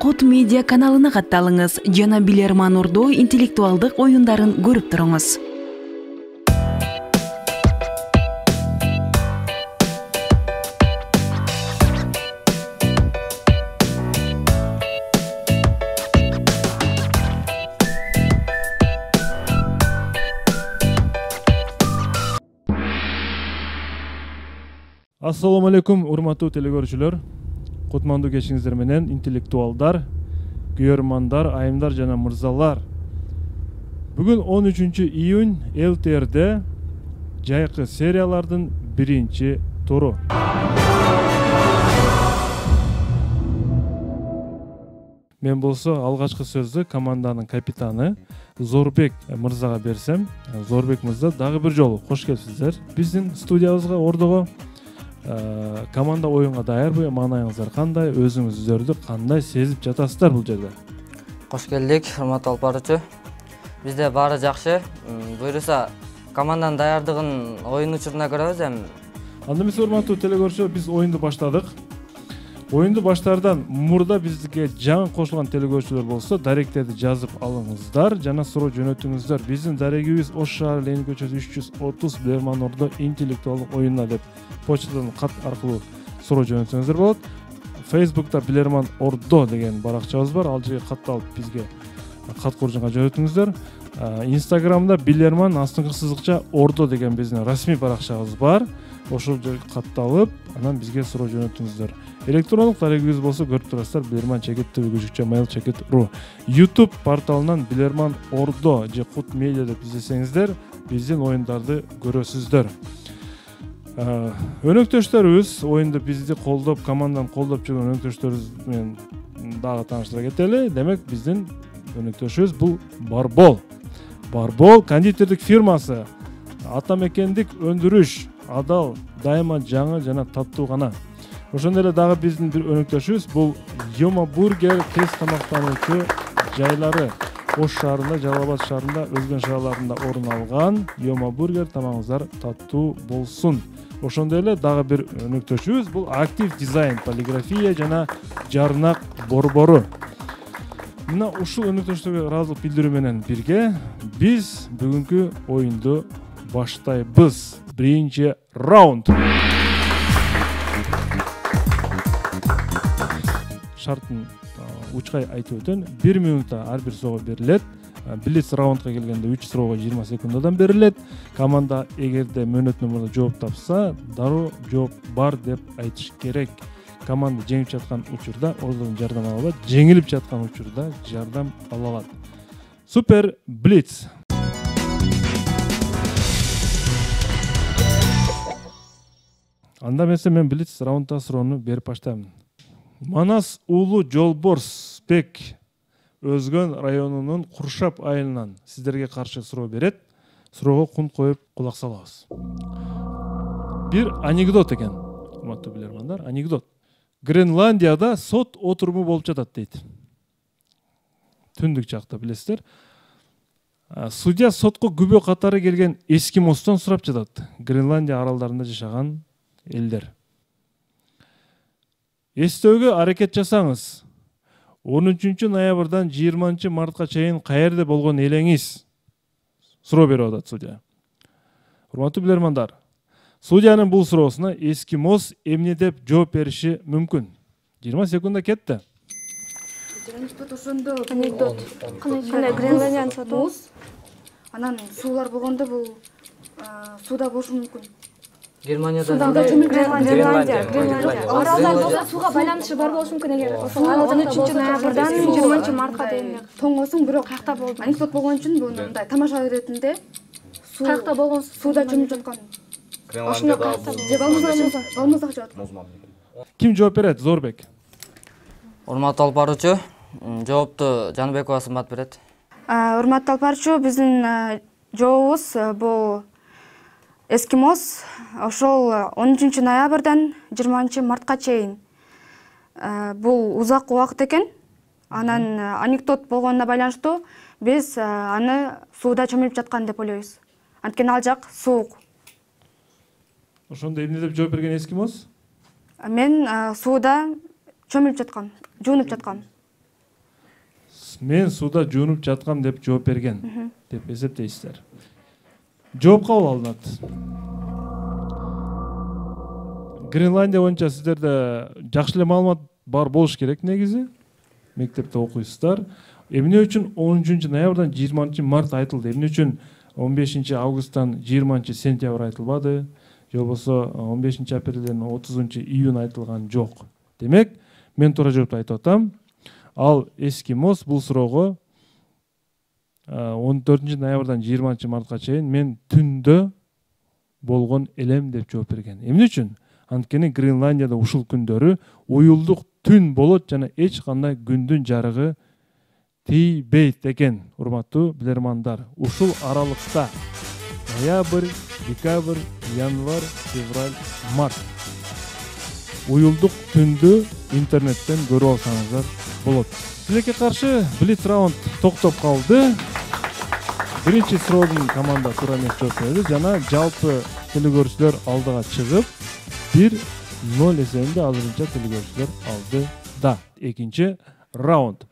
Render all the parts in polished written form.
Кут медиа каналына катталыңыз жана Билерман Ордо интеллектуалдык оюндарын көрүп туруңуз. Assalamu alaikum, урматтуу телекөрүүчүлөр. Кутмандуу кечиңиздер менен интеллектуалдар, күйөрмандар, айымдар жана мырзалар. Бүгүн 13 июнь ЛТРде жайкы сериялардын биринчи туру. Мен болсо алгачкы сөздү команданын капитаны Зорбек мырзага берсем. Зорбек мырза, дагы бир жолу кош келипсиздер биздин студиябызга, Ордого. Команда оюнга даярбы, маанайыңыздар кандай, өзүңүздөрдү кандай сезип жатасыздар бул жерде? Кош келдик, урматтуу алып баруучу. Бизде баары жакшы. Буюрса, команданын даярдыгын оюн учуруна көрөбүз эми. Анда эмесе, урматтуу телекөрүүчүлөр, биз оюнду баштадык. Оюнду баштаардан мурда бизге жаңы кошулган телекөрүүчүлөр болсо, даректерди жазып алыңыздар жана суроо жөнөтүңүздөр. Биздин дарегибиз Ош шаары Ленин көчөсү 330 Билерман Ордо интеллектуалдык оюндар деп почтадан кат аркылуу суроо жөнөтсөңүздөр болот. Facebook'та Билерман Ордо деген баракчабыз бар. Ал жерге катталып бизге кат куржунга жөнөтүңүздөр. Instagram'да Билерман астыңкы сызыкча Ордо деген биздин расмий баракчабыз бар. Ошол жерге катталып, анан бизге суроо жөнөтүңүздөр. Электрондук дарегибиз болсо көрүп турасыздар, bilerman@mail.ru. YouTube порталынан Билерман Ордо же Кут медиа деп издесеңиздер, биздин оюндарды көрөсүздөр. Өнөктөштөрүбүз оюнду бизди колдоп, команданы колдоп жүргөн өнөктөштөрүбүз менен дагы тааныштыра кетели. Демек, биздин өнөктөшүбүз бул Барбол. Барбол кондитердик фирмасы. Атамекендик өндүрүш, адал, дайыма жаңы жана таттуу гана. Ошондой эле дагы биздин бир өнөктөшүбүз бул Йома бургер тез тамактануучу жайлары. Ош шаарында, Жалал-Абад шаарында, өзгөн шаарларында орун алган. Йома бургер, тамагыңыздар таттуу болсун. Ошондой эле дагы бир өнөктөшүбүз бул Актив дизайн, полиграфия жана жарнак борбору. Мына ушул өнөктөштөргө ыраазылык билдирүү менен бирге биз бүгүнкү оюнду баштайбыз. Биринчи раунд. Шартын учкай айтып өтөн. 1 минутта ар бир суроого берилет. Блиц раундга келгенде 3 суроого 20 секундадан берилет. Команда эгерде мөөнөтүнөн мурда жооп тапса, дароо жооп бар деп айтыш керек. Команда жеңип жаткан учурда Ордодон жардам ала алат, жеңилип жаткан учурда жардам ала алат. Супер блиц. Анда эмесе мен блиц раундда суроону берип баштайм. Манас уулу Жолборсбек Өзгөн районунун Куршап айылынан сиздерге каршы суроо берет. Суроого кун коюп кулак салабыз. Бир анекдот экен, урматтуу билермандар, анекдот. Гренландияда сот отуруму болуп жатат дейт. Түндүк жакта, билесиздер. Судья сотко күбө катары келген эскимостон сурап жатат. Гренландия аралдарында жашаган элдер. Эстөөгө аракет жасаңыз. 13 ноябрдан 20 мартка чейин каерде болгон элеңиз? Суроо берип атат судья. Урматтуу билермандар, судьянын бул суроосуна эскимос эмне деп жооп бериши мүмкүн? 20 секунда кетти. Анекдот. Кандай Гренландияны сатабыз? Анан суулар болгондо бул сууда болушу мүмкүн. Германияда Гренландия. Аралдар болсо сууга байланышы бар болушу мүмкүн эгер. 13 ноябрдан 20 мартка дейин. Тоңосуң, бирок каякта болду? Анекдот болгон үчүн бул мындай тамаша иретинде каякта болгон сууда чөмүп жаткан. Гренландияда болмосак жок. Ким жооп берет? Зорбек. урматтуу алып баруучу, жоопту Жаныбекова Сымбат берет. Урматтуу алып баруучу, биздин жообубуз бул эскимос. Ошол 13 ноябрдан 20 мартка чейин. Бул узак убакыт экен. Анан анекдот болгонуна байланыштуу биз аны сууда чөмүлүп жаткан деп ойлойбуз. Анткени ал жак суук. Ошондо эмне деп жооп берген эскимос? Мен сууда чөмүлүп жаткам, жуунуп жаткам. мен сууда жуунуп жаткам деп жооп берген деп эсептейсиздер. Жооп кабыл алынат. Гренландия боюнча сиздерде жакшы эле маалымат бар болуш керек негизи. Мектепте окуйсуздар. Эмне үчүн 13 ноябрдан 20 март айтылды? Эмне үчүн 15 августтан 20 сентябрь айтылбады? Же болбосо 15 апрелден 30 июнь айтылган жок? Демек, мен туура жоопту айтып атам. Ал эскимос бул суроого 14 ноябрдан 20 мартка чейин мен түндө болгон элем деп жооп берген. Эмне үчүн? Анткени Гренландияда ушул күндөрү уюлдук түн болот жана эч кандай күндүн жарыгы тийбейт экен. Урматтуу билермандар, ушул аралыкта ноябрь, декабрь, январь, февраль, март уюлдук түндү интернеттен көрүп алсаңыздар болот. Тилекке каршы блиц раунд токтоп калды. Биринчи суроодун команда туура эмес жооп берди жана жалпы телекөрүүчүлөр алдыга чыгып 1-0 эсебинде азырынча телекөрүүчүлөр алды да. Экинчи раунд.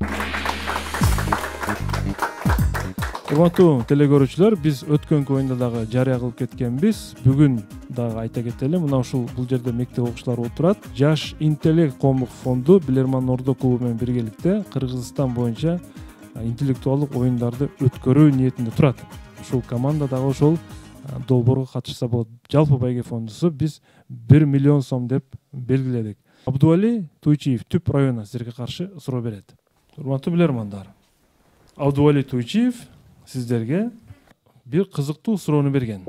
Урматтуу телекөрүүчүлөр, биз өткөнкү оюнда дагы жарыя кылып кеткенбиз. Бүгүн дагы айта кетели, мына ушул бул жерде мектеп окуучулары отурат. Жаш интеллект коомдук фонду Билерман Ордо клубу менен биргеликте Кыргызстан боюнча интеллектуалдык оюндарды өткөрүү ниетинде турат. Ушул команда дагы ошол долбоорго катышса болот. Жалпы байге фондусу биз 1 миллион сом деп белгиледик. Абдуали Туйчиев Түп районунан сиздерге каршы суроо берет. Урматтуу билермандар, Абдуали Туйчиев сиздерге бир кызыктуу суроону берген.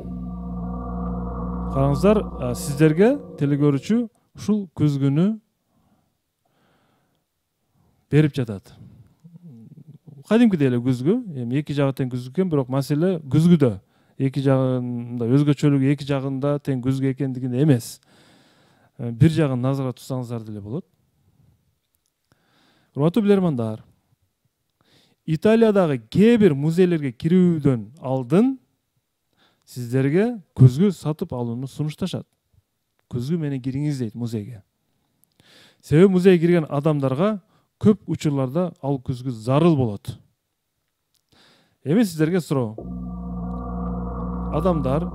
Караңыздар, сиздерге телекөрүүчү ушул күзгүнү берип жатат. Кадимкидей эле күзгү, эми эки жагы тең күзгү экен, бирок маселе күзгүдө. Эки жагында өзгөчөлүгү эки жагында тең күзгү экендигинде эмес. Бир жагын назарда тутсаңыздар деле болот. Урматтуу билермандар, Италиядагы кээ бир музейлерге кирүүдөн алдын сиздерге күзгү сатып алууну сунушташат. Күзгү менен кириңиз дейт музейге. Себеби музейге кирген адамдарга көп учурларда ал күзгү зарыл болот. Эми сиздерге суроо. Адамдар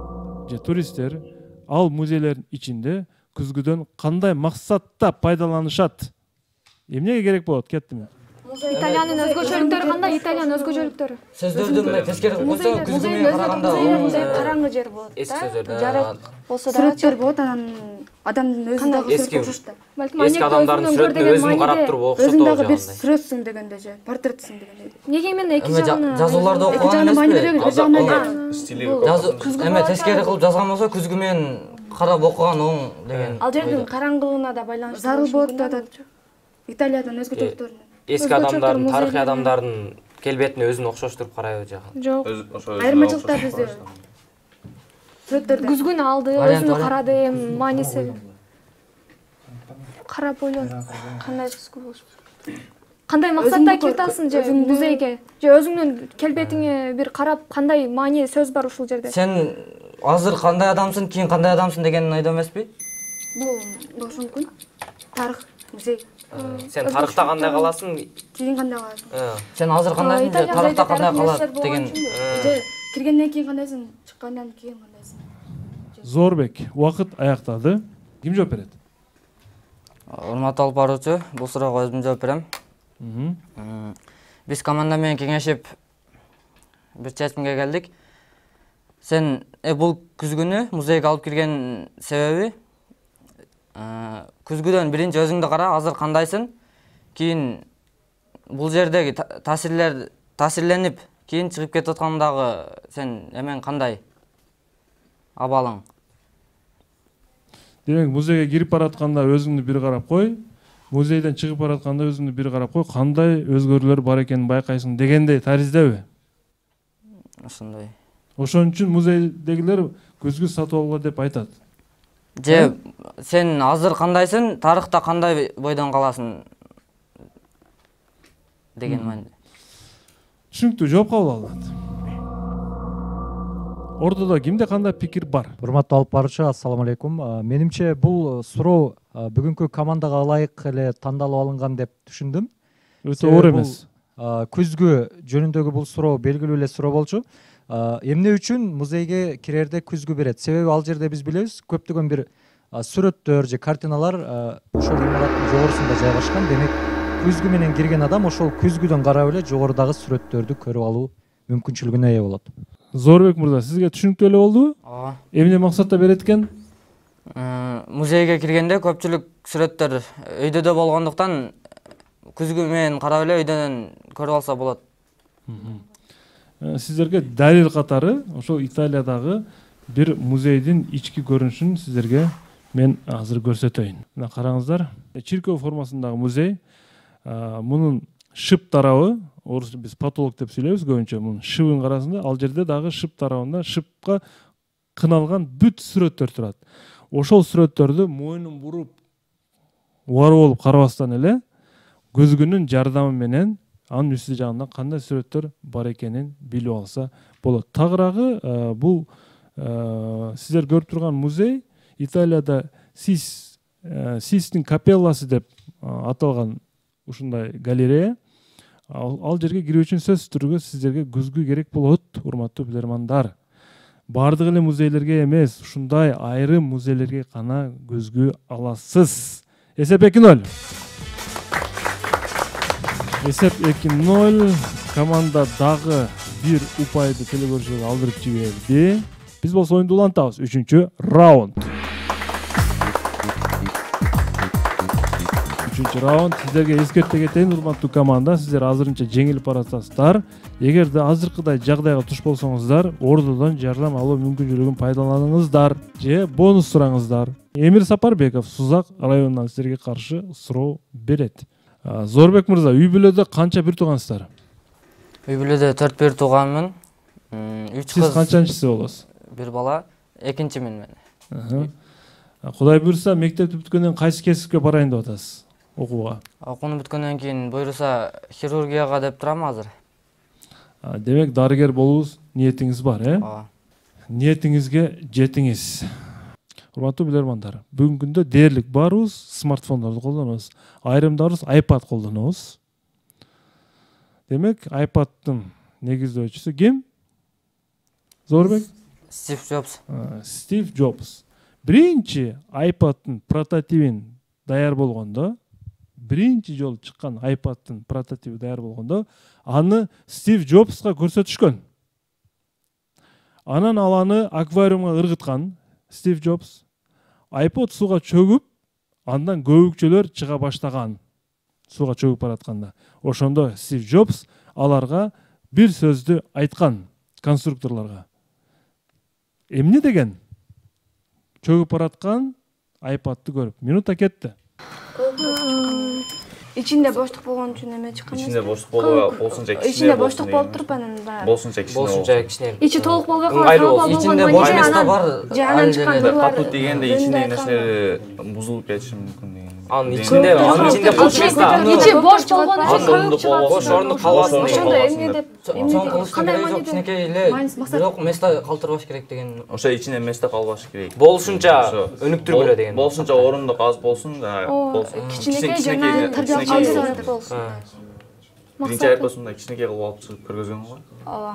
же туристтер ал музейлердин ичинде күзгүдөн кандай максатта пайдаланышат? Эмнеге керек болот? Кеттим. Италиянын өзгөчөлүктөрү кандай? Италиянын өзгөчөлүктөрү. Сөздөрдү тескери койсо күзгүнү караганда караңгы жер болот. Эски сөздөр. Жарык болсо да Сүрөттөр болот, анан адамдын өзү дагы эски окшош да. эски адамдардын сүрөтүнө өзүн карап туруп окшотот. Өзүң дагы бир сүрөтсүң дегенде же, портреттсиң дегенде. Неге мен эки жагын жазууларда Эки окуган жагын майнерек, эмеспи? бир жагын стили Эме тескери кылып жазган болсо күзгү менен карап окуган оң деген. ал жердин караңгылыгына да байланыштуу. зарыл болот да. Италиядын өзгөчөлүктөрүнө. эски адамдардын, тарыхый адамдардын келбетине өзүн окшоштуруп карайбы жагы. Жок. Айырмачылыктар бизде. Сүрөттөрдө. Күзгүнү алды, өзүнө карады, эми мааниси. Карап ойлон. Кандай күзгү болуш? Кандай максатта кетасың же музейге? Же өзүңдүн келбетиңе бир карап кандай маани сөз бар ушул жерде? Сен азыр кандай адамсың, кийин кандай адамсың деген ойдо эмеспи? Бул болушу мүмкүн. Тарых, музей. Сен тарыхта кандай каласың? Кийин кандай каласың? Сен азыр кандайсың, же тарыхта кандай калат деген. Же киргенден кийин кандайсың, чыккандан кийин кандайсың? Зорбек, убакыт аяктады. Ким жооп берет? Урматтуу алып баруучу, бул суроого өзүм жооп берем. Биз команда менен кеңешип бир чечимге келдик. Сен бул күзгүнү музейге алып кирген себеби күзгүдөн биринчи өзүңдү кара, азыр кандайсың? Кийин бул жердеги таасирленип, кийин чыгып кетип аткандагы сен эмен кандай абалың? Демек, музейге кирип баратканда өзүңдү бир карап кой, музейден чыгып баратканда өзүңдү бир карап кой, кандай өзгөрүүлөр бар экенин байкайсың дегендей тариздеби? Ошондой. Ошон үчүн музейдегилер күзгү сатып алгыла деп айтат. Же сен азыр кандайсың, тарыхта кандай бойдон каласың деген мааниде. Түшүнүктүү, жооп кабыл алынат. Ортодо кимде кандай пикир бар? Урматтуу алып баруучу, ассаламу алейкум. Менимче бул суроо бүгүнкү командага ылайык эле тандалып алынган деп түшүндүм. Өтө оор эмес. күзгү жөнүндөгү бул суроо белгилүү эле суроо болчу. Эмне үчүн музейге кирерде күзгү берет? Себеби ал жерде биз билебиз, көптөгөн бир сүрөттөр же картиналар ошол имараттын жогорусунда жайгашкан. Демек, күзгү менен кирген адам ошол күзгүдөн карап эле жогорудагы сүрөттөрдү көрүп алуу мүмкүнчүлүгүнө ээ болот. Зорбек мырза, сизге түшүнүктүү эле болдубу? Ооба. Эмне максатта берет экен? Музейге киргенде көпчүлүк сүрөттөр өйдөдө болгондуктан күзгү менен карап эле өйдөн көрүп алса болот. Сиздерге далил катары ошол Италиядагы бир музейдин ички көрүнүшүн сиздерге мен азыр көрсөтөйүн. Мына караңыздар, чиркөө формасындагы музей. Мунун шып тарабы, орусча биз потолок деп сүйлөйбүз көбүнчө, мунун шыбын карасында, ал жерде дагы шып тарабында шыпка кыналган бүт сүрөттөр турат. Ошол сүрөттөрдү мойнун буруп, убарып болуп карабастан эле көзгүнүн жардамы менен анын үстү жагында кандай сүрөттөр бар экенин билип алса болот. Тагыраагы бул сиздер көрүп турган музей Италияда Систин капелласы деп аталган ушундай галерея. Ал жерге кирүү үчүн сөзсүз түрдө сиздерге күзгү керек болот, урматтуу билермандар. Бардык эле музейлерге эмес, ушундай айрым музейлерге гана күзгү аласыз. Эсеп 2-0. Эсеп 2-0. Команда дагы бир упайды телекөрүүчүлөргө алдырып жиберди. Биз болсо оюнду улантабыз. 3-чү раунд. 3-чү раунд. Сиздерге эскерте кетейин, урматтуу команда. Сиздер азырынча жеңилип баратасыздар. Эгерде азыркыдай жагдайга туш болсоңуздар, ордодон жардам алуу мүмкүнчүлүгүн пайдаланыңыздар же бонус сураңыздар. Эмир Сапарбеков Сузак районунан сиздерге каршы суроо берет. Зорбек мырза, үй бүлөдө канча бир туугансыздар? Үй бүлөдө 4 бир тууганмын. 3 кыз. Сиз канчанчысы болосуз? Бир бала, экинчимин мен. Кудай буйруса, мектепти бүткөндөн кайсы кесипке барайын деп атасыз? Окууга. Окууну бүткөндөн кийин буйруса хирургияга деп турам азыр. Демек, дарыгер болууз ниетиңиз бар, Ооба. Ниетиңизге жетиңиз. Урматтуу билермандар, бүгүнкү күндө дээрлик баарыбыз смартфондорду колдонобуз. Айрымдарыбыз iPad колдонобуз. Демек, iPad'тын негиздөөчүсү ким? Зорбек? Стив Джобс. Стив Джобс. Биринчи iPad'тын прототипин даяр болгондо, биринчи жолу чыккан iPad'тын прототипи даяр болгондо, аны Стив Джобска көрсөтүшкөн. Анан ал аны аквариумга ыргыткан Стив Джобс. iPod сууга чөгүп, андан көбүкчөлөр чыга баштаган. Сууга чөгүп баратканда. Ошондо Стив Джобс аларга бир сөздү айткан конструкторлорго. Эмне деген? Чөгүп бараткан iPad'ты көрүп. Минута кетти. Ичинде боштук болгон үчүн эме чыккан. Ичинде боштук болсунча кичине. Ичинде боштук болуп туруп анан болсунча кичине. Ичи толук болбой Ыңгайлуу калса, болсун. Ичинде бош место бар. Жанан чыккан Катут дегенде ичине нерселер бузулуп кетиши мүмкүн деген. Анын ичинде бош место. Ичи бош болгон үчүн көбүк чыгат. Бош орунду калбасын. Ошондо эмне деп Чоң кылыштын кереги жок, кичинекей эле. Бирок место калтырбаш керек деген. Ошо ичине место калбашы керек. Болушунча өнүктүргүлө деген. Болушунча орундук аз болсун да. кичинекей жана тырдап калса болсун. Биринчи айпасында кичинекей кылып алып чыгып көргөзгөн го. Ооба.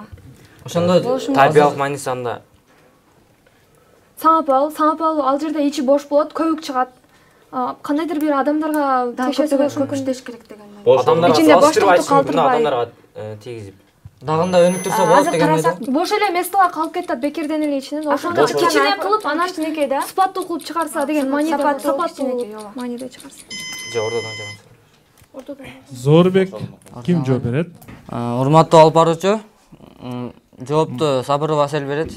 Ошондо Тарбиялык мааниси анда. Саңапал ал жерде ичи бош болот, көбүк чыгат. Кандайдыр бир адамдарга тиешеси болушу мүмкүн деш керек деген. Адамдарга Ичинде салыштырып боштукту айтышы мүмкүн, калтырбай. адамдарга тийгизип. Дагында өнүктүрсө болот Азыр деген карасак, ойдо. бош эле местола калып кетет бекерден эле ичинен. Ошондо кичине кылып, анан кичинекей да. сапаттуу кылып чыгарса деген мааниде, Сапаттуу, сапаттуу кичинекей, ооба. мааниде чыгарса. Же ордодон жагат. Зорбек ким жооп берет? Урматтуу алып баруучу, жоопту Сабырова Асел берет.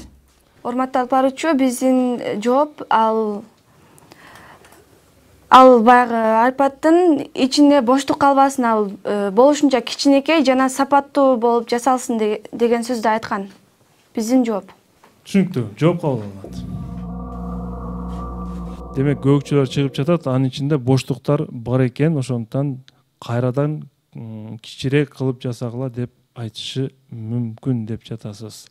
Урматтуу алып баруучу, биздин жооп ал баягы iPad'тын ичинде боштук калбасын, ал болушунча кичинекей жана сапаттуу болуп жасалсын деген сөздү айткан. Биздин жооп. Түшүнүктүү, жооп кабыл алынат. Демек, көбүкчөлөр чыгып жатат, анын ичинде боштуктар бар экен, ошондуктан кайрадан кичирээк кылып жасагыла деп айтышы мүмкүн деп жатасыз.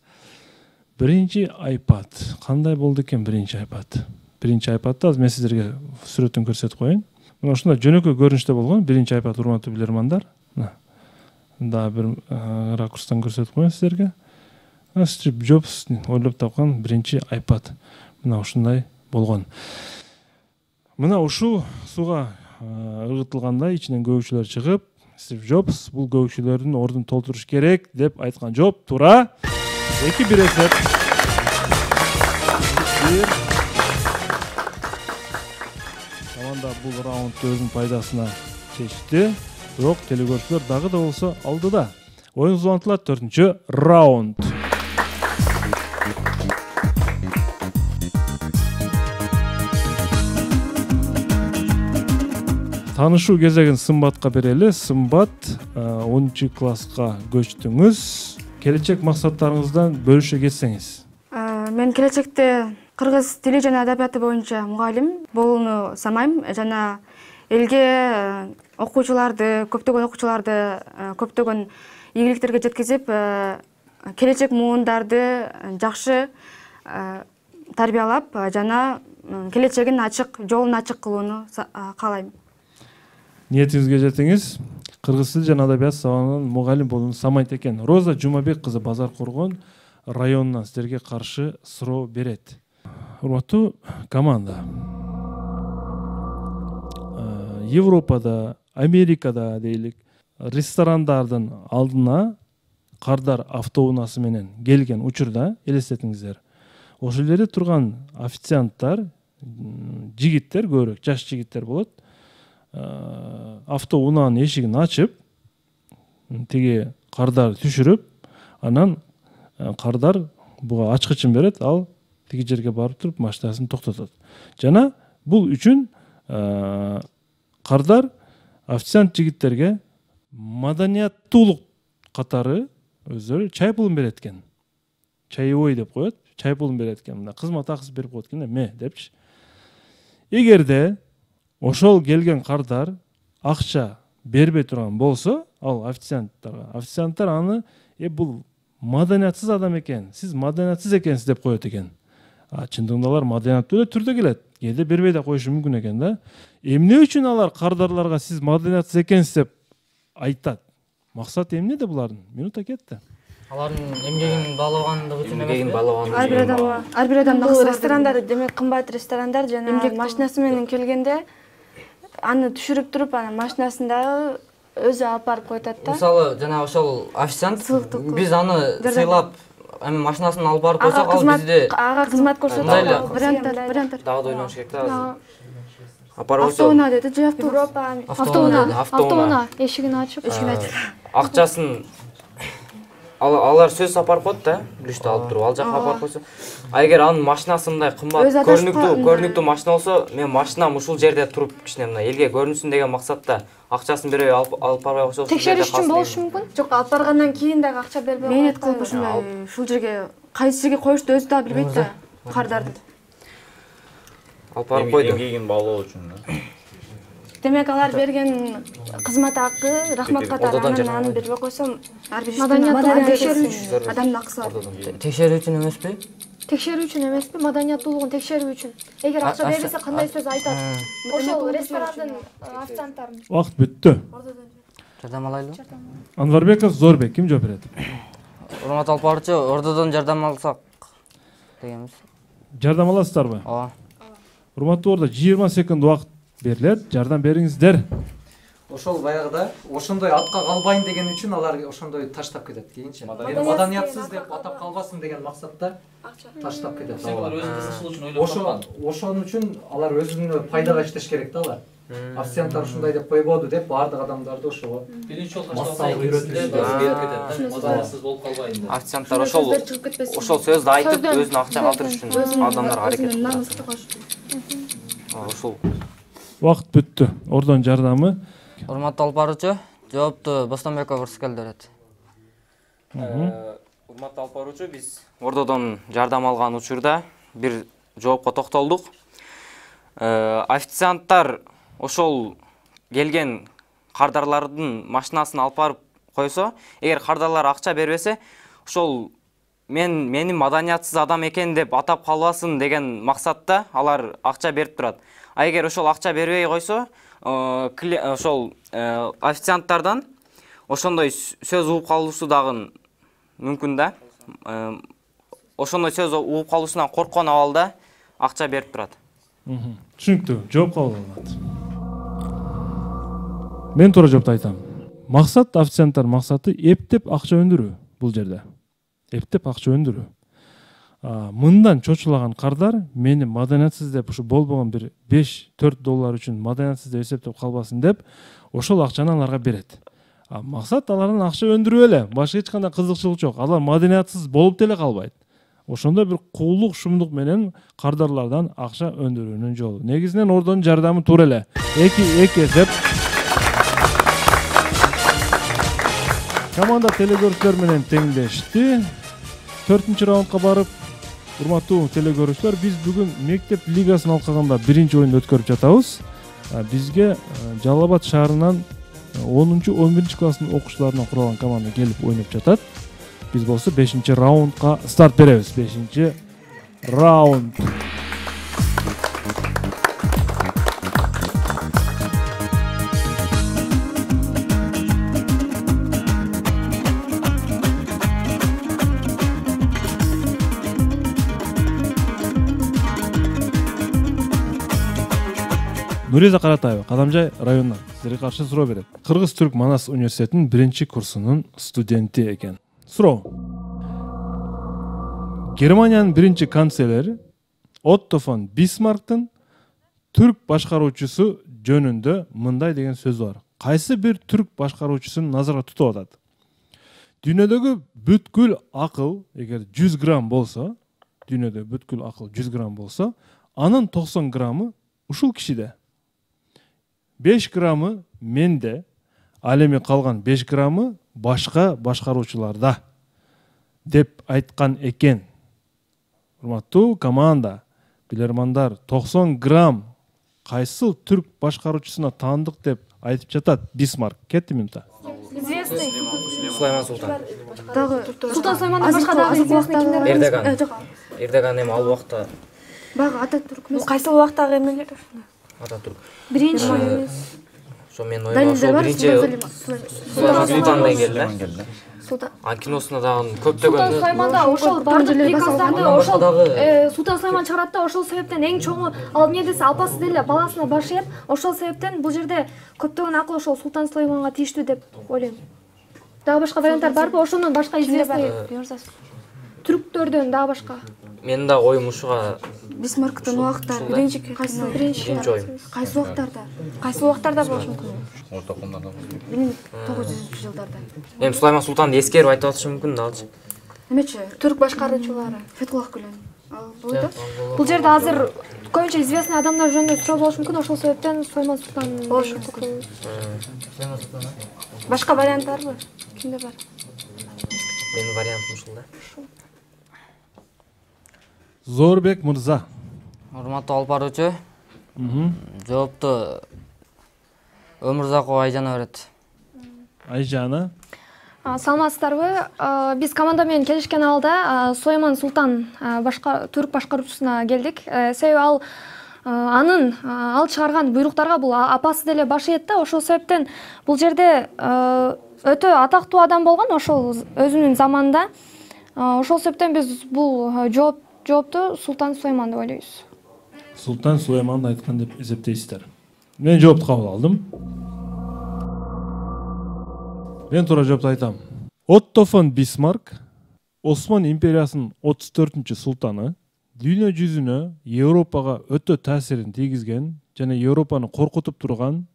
Биринчи iPad. Кандай болду экен биринчи iPad? Биринчи iPad'ты азыр мен сиздерге сүрөтүн көрсөтүп коеюн. Мына ушундай жөнөкөй көрүнүштө болгон биринчи iPad, урматтуу билермандар. да бир ракурстан көрсөтүп коеюн сиздерге. Стив Джобс ойлоп тапкан биринчи iPad. Мына ушундай болгон. Мына ушул сууга ыргытылганда ичинен көбүкчөлөр чыгып, Стив Джобс бул көбүкчөлөрдүн ордун толтуруш керек деп айткан. Жооп туура. 2-1 эсеп. Команда бул раундду өзүнүн пайдасына чечти. Бирок телекөрүүчүлөр дагы да болсо алдыда. Оюн улантылат 4-чү раунд. Таанышуу кезегин Сымбатка берели. Сымбат 10 класска көчтүңүз. Келечек максаттарыңыздан бөлүшө кетсеңиз. Мен келечекте кыргыз тили жана адабияты боюнча мугалим болууну самайм жана элге окуучуларды, көптөгөн ийгиликтерге жеткизип, келечек муундарды жакшы тарбиялап жана келечегин ачык, жолун ачык кылууну каалайм. Ниетиңизге жетиңиз. Кыргыз тили жана адабият сабагынын мугалим болууну самайт экен. Роза Жумабек кызы Базар Коргон районунан сиздерге каршы суроо берет. Урматтуу команда. Европада, Америкада дейлик ресторандардын алдына кардар автоунаасы менен келген учурда элестетиңиздер. Ошол жерде турган официанттар, жигиттер, көбүрөөк жаш жигиттер болот. Автоунаанын эшигин ачып, тиги кардар түшүрүп, анан кардар буга ачкычын берет, ал тиги жерге барып туруп машинасын токтотот. Жана бул үчүн кардар официант жигиттерге маданияттуулук катары өздөрү чай пулун берет экен. Чаевой деп коет, чай пулун берет экен. Мына кызмат акысы берип коет экен, ме депчи. Эгерде ошол келген кардар акча бербей турган болсо, ал официанттар аны бул маданиятсыз адам экен, сиз маданиятсыз экенсиз деп коет экен. Чындыгында алар маданияттуу эле түрдө келет. Кээде бербей да коюшу мүмкүн экен да. Эмне үчүн алар кардарларга сиз маданиятсыз экенсиз деп айтат? Максат эмнеде булардын? Минута кетти. Алардын эмгегин баалабандыгы үчүн эмес. Ар бир адам бул ресторандар, демек кымбат ресторандар жана машинасы менен келгенде аны түшүрүп туруп, анан машинасында өзү алып барып коет да. Мисалы, жана ошол официант биз аны сыйлап, эми машинасын алып барып койсок, ал бизди ага кызмат көрсөтөт. Варианттар. Дагы да ойлонуш керек да. Автоунаа деди, же автоунаа эшигин ачып, Акчасын алар сөз апарып коет да, үлүштү алып туруп, ал жакка апарып койсо. Эгер анын машинасы мындай кымбат, көрүнүктүү машина болсо, мен машинам ушул жерде туруп кичине мына элге көрүнсүн деген максатта акчасын бербей алып барбай койсо, текшериш үчүн болушу мүмкүн. Жок, алып баргандан кийин дагы акча бербей мээнет кылып ушундай ушул жерге кайсы жерге коюшту өзү да билбейт да кардарды. Алып барып койду. Эмгегин баалоо үчүн да. Демек алар берген кызмат акы, рахмат катары аны бербей койсом, маданияттуулугун текшерүү үчүн. Адамдын акысы бар. Текшерүү үчүн эмеспи? Текшерүү үчүн эмеспи? Маданияттуулугун текшерүү үчүн. Эгер акча бербесе кандай сөз айтат? Ошол ресторандын официанттарын. Убакыт бүттү. Жардам алайлы. Анварбеков, Зорбек ким жооп берет? Урмат алып барчу, ордодон жардам алсак дегенбиз. Жардам аласыздарбы? Ооба. Урматтуу ордо 20 секунд убакыт берилет. Жардам бериңиздер. Ошол баягыда ошондой атка калбайын деген үчүн алар ошондой таштап кетет. Кийинчи маданиятсыз деп атап калбасын деген максатта таштап кетет. Ошон үчүн алар өзүнүн пайдага иштеш керек да алар. Официанттар ушундай деп койбоду деп баардык адамдарды ошого биринчи жолу таштап үйрөтүп маданиятсыз болуп калбайын деп. Официанттар ошол сөздү айтып өзүнүн акча калтырыш үчүн адамдарга аракет кылат. Ошол Убакыт бүттү. Ордон жардамы. Урматтуу алып баруучу, жоопту Бостонбеков Ырыскелди берет. Урматтуу алып баруучу, биз ордодон жардам алган учурда бир жоопко токтолдук. Официанттар ошол келген кардарлардын машинасын алып барып койсо, эгер кардарлар акча бербесе, ошол менин маданиятсыз адам экен деп атап калбасын деген максатта алар акча берип турат. Эгер ошол акча бербей койсо, ошол официанттардан ошондой сөз угуп калуусу дагы мүмкүн да. Ошондой сөз угуп калуусунан корккон абалда акча берип турат. Түшүнүктүү. Жооп кабыл алат. Мен туура жоопту айтам. Максат официанттар максаты эптеп акча өндүрүү бул жерде. Эптеп акча өндүрүү. Мындан чочулаган кардар мени маданиятсыз деп ушу болбогон бир 5-4 доллар үчүн маданиятсыз деп эсептеп калбасын деп ошол акчаны аларга берет. Максат алардан акча өндүрүү эле, башка эч кандай кызыкчылык жок. Алар маданиятсыз болуп деле калбайт. Ошондо бир куулук, шумдук менен кардарлардан акча өндүрүүнүн жолу. Негизинен ордонун жардамы туура эле. Эки эсеп. Команда телегөрүүчүлөр менен теңдешти. 4-чү раундга барып, урматтуу телегөрүүчүлөр, биз бүгүн мектеп лигасын алкаганда 1-чи оюнду өткөрүп жатабыз. Бизге Жалал Абад шаарынан 10-11 класстын окуучуларынан куралган команда келип ойноп жатат. Биз болсо 5-чи раундга старт беребиз. 5-чи раунд. Нуриза Каратаева, Кадамжай районунан сизге каршы суроо берет. Кыргыз-Түрк Манас университетинин 1-чи курсунун студенти экен. Суроо. Германиянын 1-чи канцлери Отто фон Бисмарктын түрк башкаруучусу жөнүндө мындай деген сөзү бар. Кайсы бир түрк башкаруучусун назарга тутуп атат? Дүйнөдөгү бүткүл акыл, эгер 100 грамм болсо, дүйнөдө бүткүл акыл 100 грамм болсо, анын 90 граммы ушул кишиде. 5 граммы менде, ал эми калган 5 граммы башка башкаруучуларда деп айткан экен. Урматтуу команда, билермандар, 90 грамм кайсыл түрк башкаруучусуна таандык деп айтып жатат Бисмарк? Кетти минута. Известный. Сулайман Султан. Дагы Султан Сулаймандан башка дагы известный кимдер? Эрдоган. Эрдоган эми ал убакта Багы Ататүрк эмес. Кайсы убактагы эмелер? Ататүрк. Биринчи. Ошо мен ойлойм, ошо биринчи Султандан келди. Султан. Киносуна дагы көптөгөн Султан Сулайманда ошол бардык приказдарды ошол Султан Сулайман чыгарат да, ошол себептен эң чоңу ал эмне десе апасы деле баласына баш ийет. Ошол себептен бул жерде көптөгөн акыл ошол Султан Сулайманга тийиштүү деп ойлойм. Дагы башка варианттар барбы? Ошонун башка известный түрктөрдөн дагы башка? Менин да оюм ушуга. Бисмарктын убактары биринчи оюм. Кайсы убактарда? Кайсы убактарда болушу мүмкүн? Орто кылымдарда. 1900-жылдарда. Эми Сулайман Султанды эскерип айтып атышы мүмкүн да алчы. Эмечи? Түрк башкаруучулары Фетхуллах Гүлен. Ал болду. Бул жерде азыр көбүнчө известный адамдар жөнүндө суроо болушу мүмкүн, ошол себептен Сулайман Султан болушу мүмкүн. Башка вариант барбы? Кимде бар? Менин вариантым ушул да. Зорбек мырза. Урматтуу алып баруучу. Жоопту Өмүрзакова Айжана берет. Айжана. Саламатсыздарбы? Биз команда менен келишкен алда Сулайман Султан башка түрк башкаруучусуна келдик. Себеби ал чыгарган буйруктарга бул апасы деле баш ийет да. Ошол себептен бул жерде өтө атактуу адам болгон ошол өзүнүн заманында. Ошол себептен биз бул жоопту Султан Сулайман деп ойлойбуз. Султан Сулайманды айткан деп эсептейсиздер. Мен жоопту кабыл алдым. Мен туура жоопту айтам. Отто фон Бисмарк Осман империясынын 34-чү султаны, дүйнө жүзүнө, Европага өтө таасирин тийгизген жана Европаны коркутуп турган,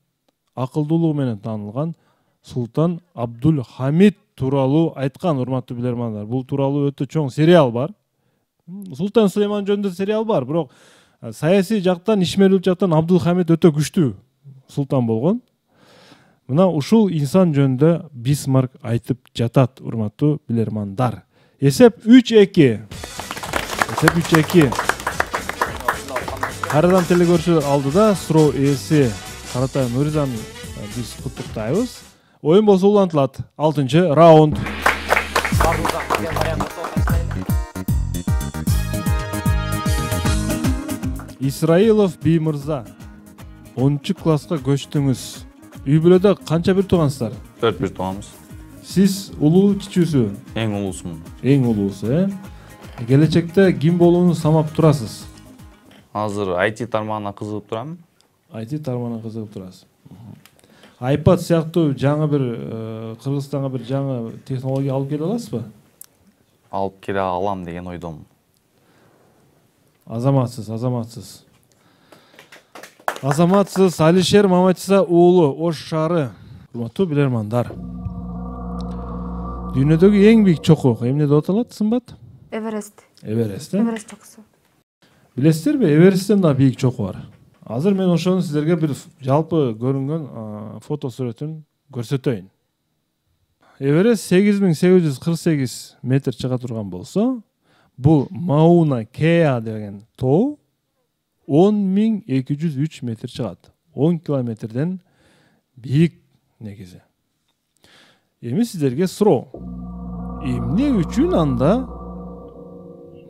акылдуулугу менен таанылган Султан Абдул Хамид тууралуу айткан, урматтуу билермандар. Бул тууралуу өтө чоң сериал бар. Султан Сулайман жөнүндө сериал бар, бирок саясий жактан, ишмерлик жактан Абдул Хамид өтө күчтүү султан болгон. Мына ушул инсан жөнүндө Бисмарк айтып жатат, урматтуу билермандар. Эсеп 3-2. Эсеп 3-2. Кайрадан телегөрүүчүлөр алдыда суроо ээси Каратай Нуризаны биз куттуктайбыз. Оюн болсо улантылат. 6-чы раунд. Исраилов Биймырза, 10-чы класска көчтүңүз. Үй бүлөдө канча бир туугансыздар? 4-1 тууганбыз. Сиз улуу кичүүсү? Эң улуусумун. Эң улуусу, Келечекте ким болууну самап турасыз? Азыр IT тармагына кызыгып турам. IT тармагына кызыгып турасыз. iPad сыяктуу жаңы бир Кыргызстанга бир жаңы технология алып келе аласызбы? Алып келе алам деген ойдомун. Азаматсыз. Азаматсыз Алишер Маматиса уулу Ош шаары. Урматтуу билермандар. Дүйнөдөгү эң бийик чокуу эмне деп аталат, сымбат? Эверест. Эверест, Эверест чокусу. Билесиздерби, Эвересттен да бийик чокуу бар. Азыр мен ошону сиздерге бир жалпы көрүнгөн фото сүрөтүн көрсөтөйүн. Эверест 8848 метр чыга турган болсо, бул Мауна Кеа деген тоо 10203 метр чыгат. 10 километрден бийик негизи. Эми сиздерге суроо. Эмне үчүн анда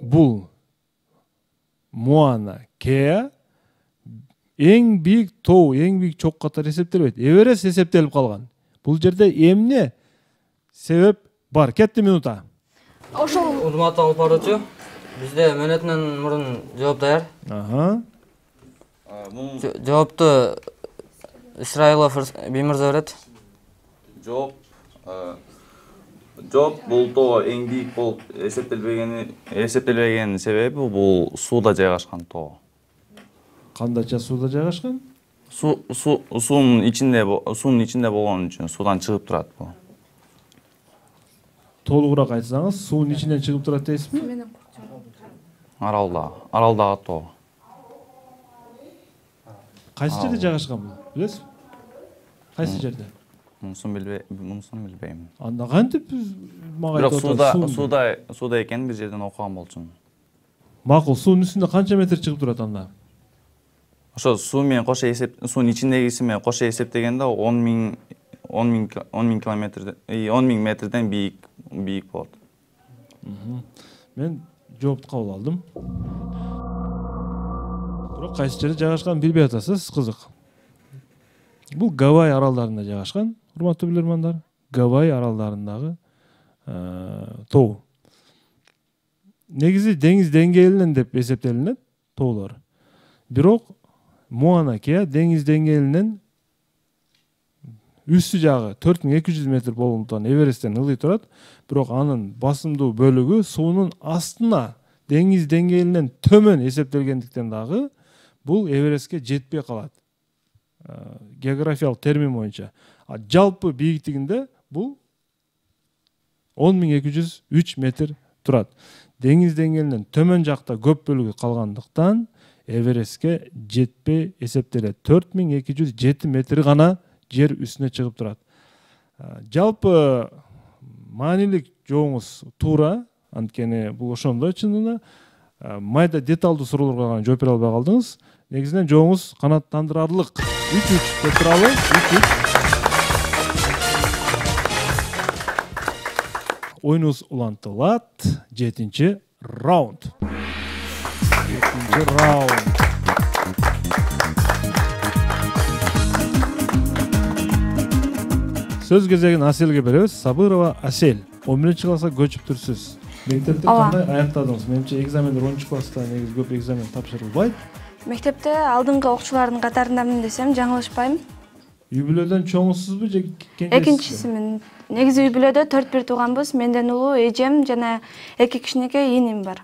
бул Мауна Кеа эң бийик тоо, эң бийик чок катары эсептелбейт? Эверест эсептелип калган. Бул жерде эмне себеп бар? Кетти минута. Ошол Урматтуу алып баруучу, бизде мөөнөтүнөн мурун жооп даяр. Жоопту Исраилов Бимирза берет. Жооп бул тоо эң бийик болуп эсептелбегенин себеби бул сууда жайгашкан тоо. Кандайча сууда жайгашкан? Суунун ичинде болгон үчүн суудан чыгып турат бул. Толугураак айтсаңыз, суунун ичинен чыгып турат дейсизби? Аралдагы тоо. Кайсы жерде жайгашкан бул? Билесизби? Кайсы жерде? Мунусун билбейм. Анда кантип мага Бирок сууда экенин бир жерден окуган болчумун. Макул, суунун үстүндө канча метр чыгып турат анда? Ошо суу менен кошо суунун ичиндегиси менен кошо эсептегенде 10 000 метрден бийик болот. Мен жоопту кабыл алдым. Бирок кайсы жерде жайгашканын билбей атасыз, кызык. Бул Гавай аралдарында жайгашкан, урматтуу билермандар. Гавай аралдарындагы тоо. Негизи деңиз деңгээлинен деп эсептелинет тоолор. Бирок Мауна Кеа деңиз деңгээлинен үстү жагы 4200 метр болгондуктан Эвересттен ылый турат, бирок анын басымдуу бөлүгү суунун астына деңиз деңгээлинен төмөн эсептелгендиктен дагы бул Эверестке жетпей калат. Географиялык термин боюнча. Жалпы бийиктигинде бул 10203 метр турат. Деңиз деңгээлинен төмөн жакта көп бөлүгү калгандыктан Эверестке жетпей эсептелет. 4207 метр гана жер үстүнө чыгып турат. Жалпы маанилик жооңуз туура, анткени бул ошондой чынында. Майда деталдуу суроолорго гана жооп бере албай калдыңыз. Негизинен жооңуз канааттандырарлык. 3-3 деп туралы. 3-3. Оюнубуз улантылат. 7-чи раунд. 7-чи раунд. Сөз кезегин Аселге беребиз. Сабырова Асел. 11-чи класска көчүп турсуз. Мектепте кандай аяктадыңыз? Менимче экзамендер 10-чу класста негизи көп экзамен тапшырылбайт. Мектепте алдыңкы окуучулардын катарындамын десем жаңылышпайм. Үй бүлөдөн чоңусузбу же кенжесизби? Экинчисимин. Негизи үй бүлөдө 4-1 тууганбыз. Менден улуу эжем жана 2 кичинекей иним бар.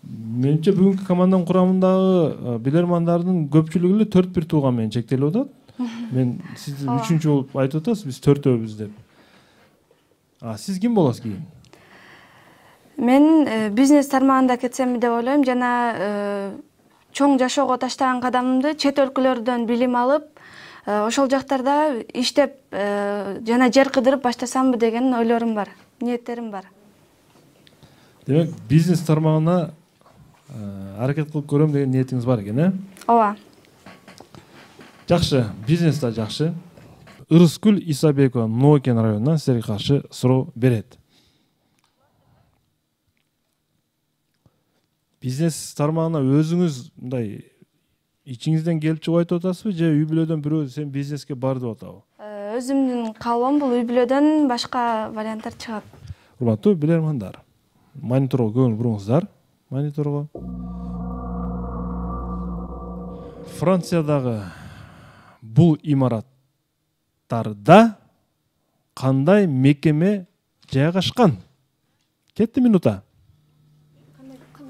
Менимче бүгүнкү команданын курамындагы билермандардын көпчүлүгү 4-1 тууган менен чектелип атат. Мен сиз 3-чү болуп айтып атасыз, биз 4-төбүз деп. Сиз ким болосуз кийин? Мен бизнес тармагында кетсем деп ойлойм, жана чоң жашоого таштаган кадамымды чет өлкөлөрдөн билим алып, ошол жактарда иштеп жана жер кыдырып баштасамбы деген ойлорум бар, ниеттерим бар. Демек, бизнес тармагына аракет кылып көрөм деген ниетиңиз бар экен, э? Ооба. Жакшы, бизнес да жакшы. Ырыскүл Исабекова Нокен районунан силерге каршы суроо берет. Бизнес тармагына өзүңүз мындай ичиңизден келип чыгып айтып атасызбы же үй бүлөдөн бирөө сен бизнеске бар деп атабы? өзүмдүн каалоом бул үй бүлөдөн башка варианттар чыгат. Урматтуу билермандар, мониторго көңүл буруңуздар. Мониторго. Франциядагы бул имараттарда кандай мекеме жайгашкан? Кетти минута.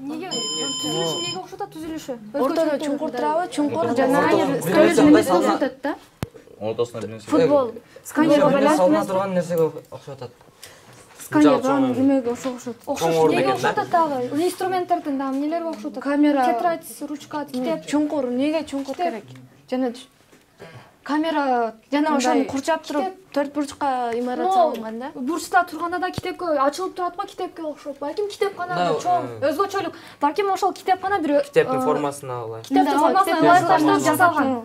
Неге түзүлүшү неге окшот атат түзүлүшү? Ортодо чуңкур турабы? Чуңкур жана ортосуна футбол. Сканерге салына турган нерсеге окшоп атат. Сканерге немеге окшошот. Окшош неге окшоп атат дагы? Инструменттердин дагы эмнелери окшоп атат? Камера, тетрадь, ручка, китеп. Чуңкур, неге чуңкур керек? Жана камера жана ошону курчап туруп төрт бурчка имарат салынган да. Бурчта турганда да китепке ачылып турат го, китепке окшоп. Балким китепкана чоң, өзгөчөлүк. Балким ошол китепкана бир Китептин формасына алай. Китептин формасына ылайыкташтырып жасалган.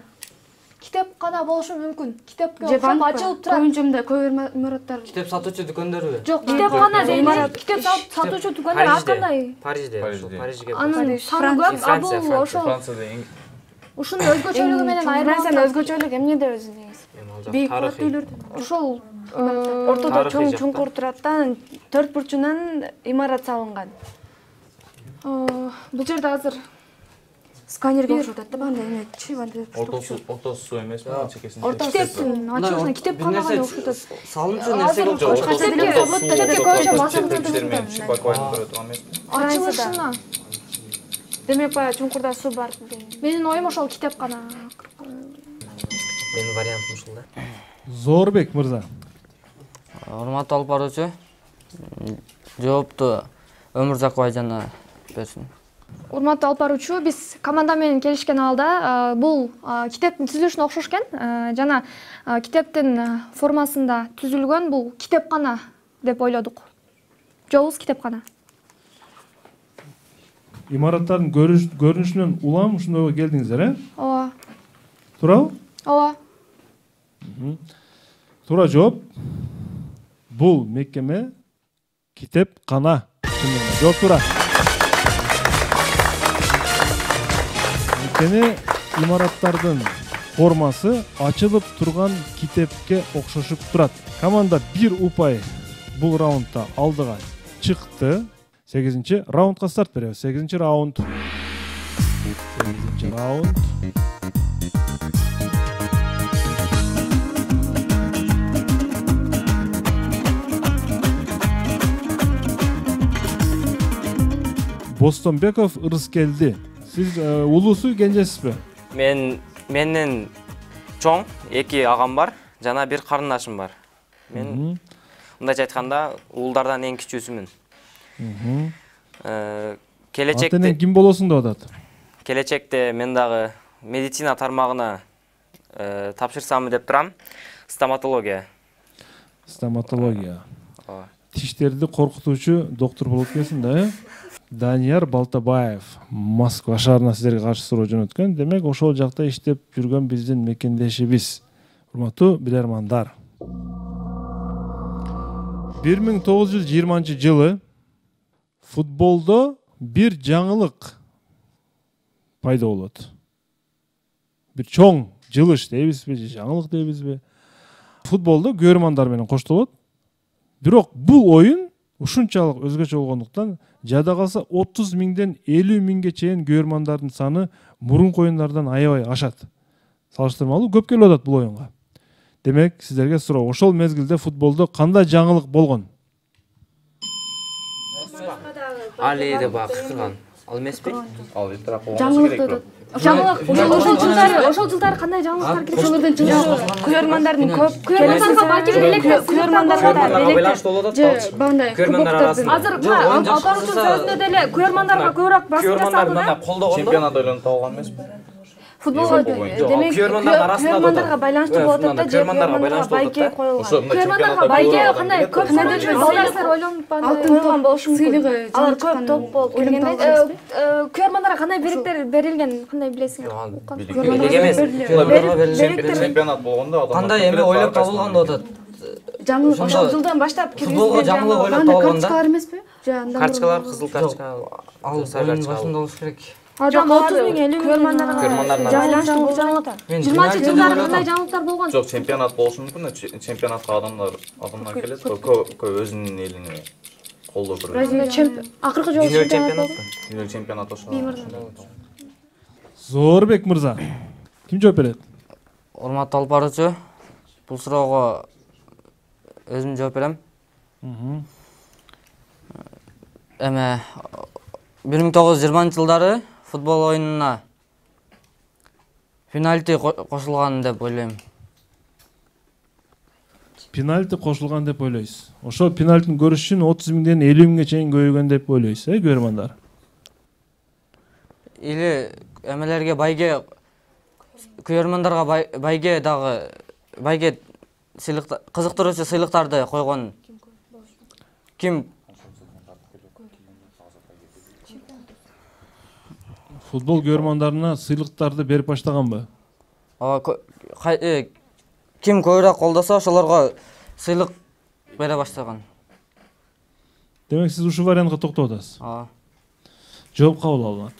Китепкана болушу мүмкүн. Китепке окшоп ачылып турат. Көбүнчө көп имараттар. Китеп сатуучу дүкөндөрбү? Жок, китепкана имарат. Китеп сатуучу дүкөндөр ар кандай? Парижде, Парижге. Анын саны көп, а бул ошол ушунун өзгөчөлүгү менен Франциянын өзгөчөлүгү эмнеде өзү негизи? Бийик үйлөрдө. Ошол ортодо чоң чуңкур турат да, төрт бурчунан имарат салынган. Бул жерде азыр сканерге окшоп атат да, бандай эме ортосу суу эмеспи? Чекесин. китептин ачылышына китепканага да окшоп атат. Салымчу нерсе окшоп атат. Китепке көбүнчө басымдуу ачылышына. Демек баягы чуңкурда суу бар. Менин оюм ошол китепкана. Менин вариантым ушул да. Зорбек мырза. Урматтуу алып баруучу, жоопту Өмүрзаков Айжана берсин. Урматтуу алып баруучу, биз команда менен келишкен алда бул китептин түзүлүшүнө окшош экен. Жана китептин формасында түзүлгөн бул китепкана деп ойлодук. Жообуз китепкана. Имараттардын көрүнүшүнөн улам ушундойго келдиңиздер, Ооба. Туурабы? Ооба. Туура жооп. Бул мекеме китепкана. Жооп туура. Анткени имараттардын формасы ачылып турган китепке окшошуп турат. Команда 1 упай бул раундда алдыга чыкты. 8-чи раундга старт беребиз. 8-чи раунд. 8-чи раунд. Бостонбеков Ырыскелди. Сиз улуусу кенжесизби? Менен чоң 2 агам бар, жана 1 карындашым бар. Мен мындайча айтканда уулдардан эң кичүүсүмүн. Келечекте Антенен ким болосуң деп атат? Келечекте мен дагы медицина тармагына тапшырсамбы деп турам. Стоматология. Стоматология. Тиштерди коркутуучу доктор болуп келсин да, Данияр Балтабаев Москва шаарына сиздерге каршы суроо жөнөткөн. Демек, ошол жакта иштеп жүргөн биздин мекендешибиз. Урматтуу билермандар. 1920 футболдо бир жаңылык пайда болот. Бир чоң жылыш дейбизби, жаңылык дейбизби? Футболдо көрөрмандар менен коштолот. Бирок бул оюн ушунчалык өзгөчө болгондуктан жада калса 30 миңден 50 миңге чейин көрөрмандардын саны мурунку оюндардан аябай ашат. Салыштырмалуу көп келип атат бул оюнга. Демек, сиздерге суроо, ошол мезгилде футболдо кандай жаңылык болгон? Али деп кырган. Ал эмеспи? Ал бирок жаңылык деп. Жаңылык ошол жылдары кандай жаңылыктар кирип ошолордон Көрөрмандардын көп көрөрмандарга балким электр көрөрмандарга да байланыштуу болуп атат. Көрөрмандар арасында. Азыр албаруучу сөзүндө деле көрөрмандарга көбүрөөк басым жасалды да. чемпионат ойлонуп табылган эмеспи? футболго демек көрөрмандарга байланыштуу болуп атат да, көрөрмандарга байке коюлган. Көрөрмандарга байке кандай көп балдарсыздар ойлонуп коюлган болушу мүмкүн. Алар көп топ болуп келгенде көрөрмандарга кандай бериктер берилген, кандай билесиң? Берик эмес. Чемпионат болгондо Кандай эме ойлоп табылган деп атат. жаңылык ошол жылдан баштап Футболго жаңылык ойлоп табылган да. карточкалар эмеспи? Карточкалар, кызыл карточка, Ал сары карточка. башында болуш керек. Адам 30 000 50 000 Көрмандарына 20 жылдары кандай жаңылыктар болгон? Жок, чемпионат болушу мүмкүн. Чемпионатка адамдар келет, көп өзүнүн элине колдоо көрөт. Акыркы жолу чемпионат. Дүйнөлүк чемпионат ошо. Зорбек мырза, ким жооп берет? Урматтуу алып баруучу, бул суроого өзүм жооп берем. Эме 1920 футбол оюнуна пенальти кошулган деп ойлойм. Пенальти кошулган деп ойлойсуз. Ошол пенальтини көрүш үчүн 30 000ден 50 000ге чейин көбөйгөн деп ойлойсуз, көрөрмандар? Или эмелерге байге көрөрмандарга байге дагы байге кызыктыруучу сыйлыктарды койгон ким? Футбол көрөрмандарына сыйлыктарды берип баштаганбы? Ким көбүрөөк колдосо ошолорго сыйлык бере баштаган. Демек сиз ушул вариантка токтоп атасыз. Жооп кабыл алынат.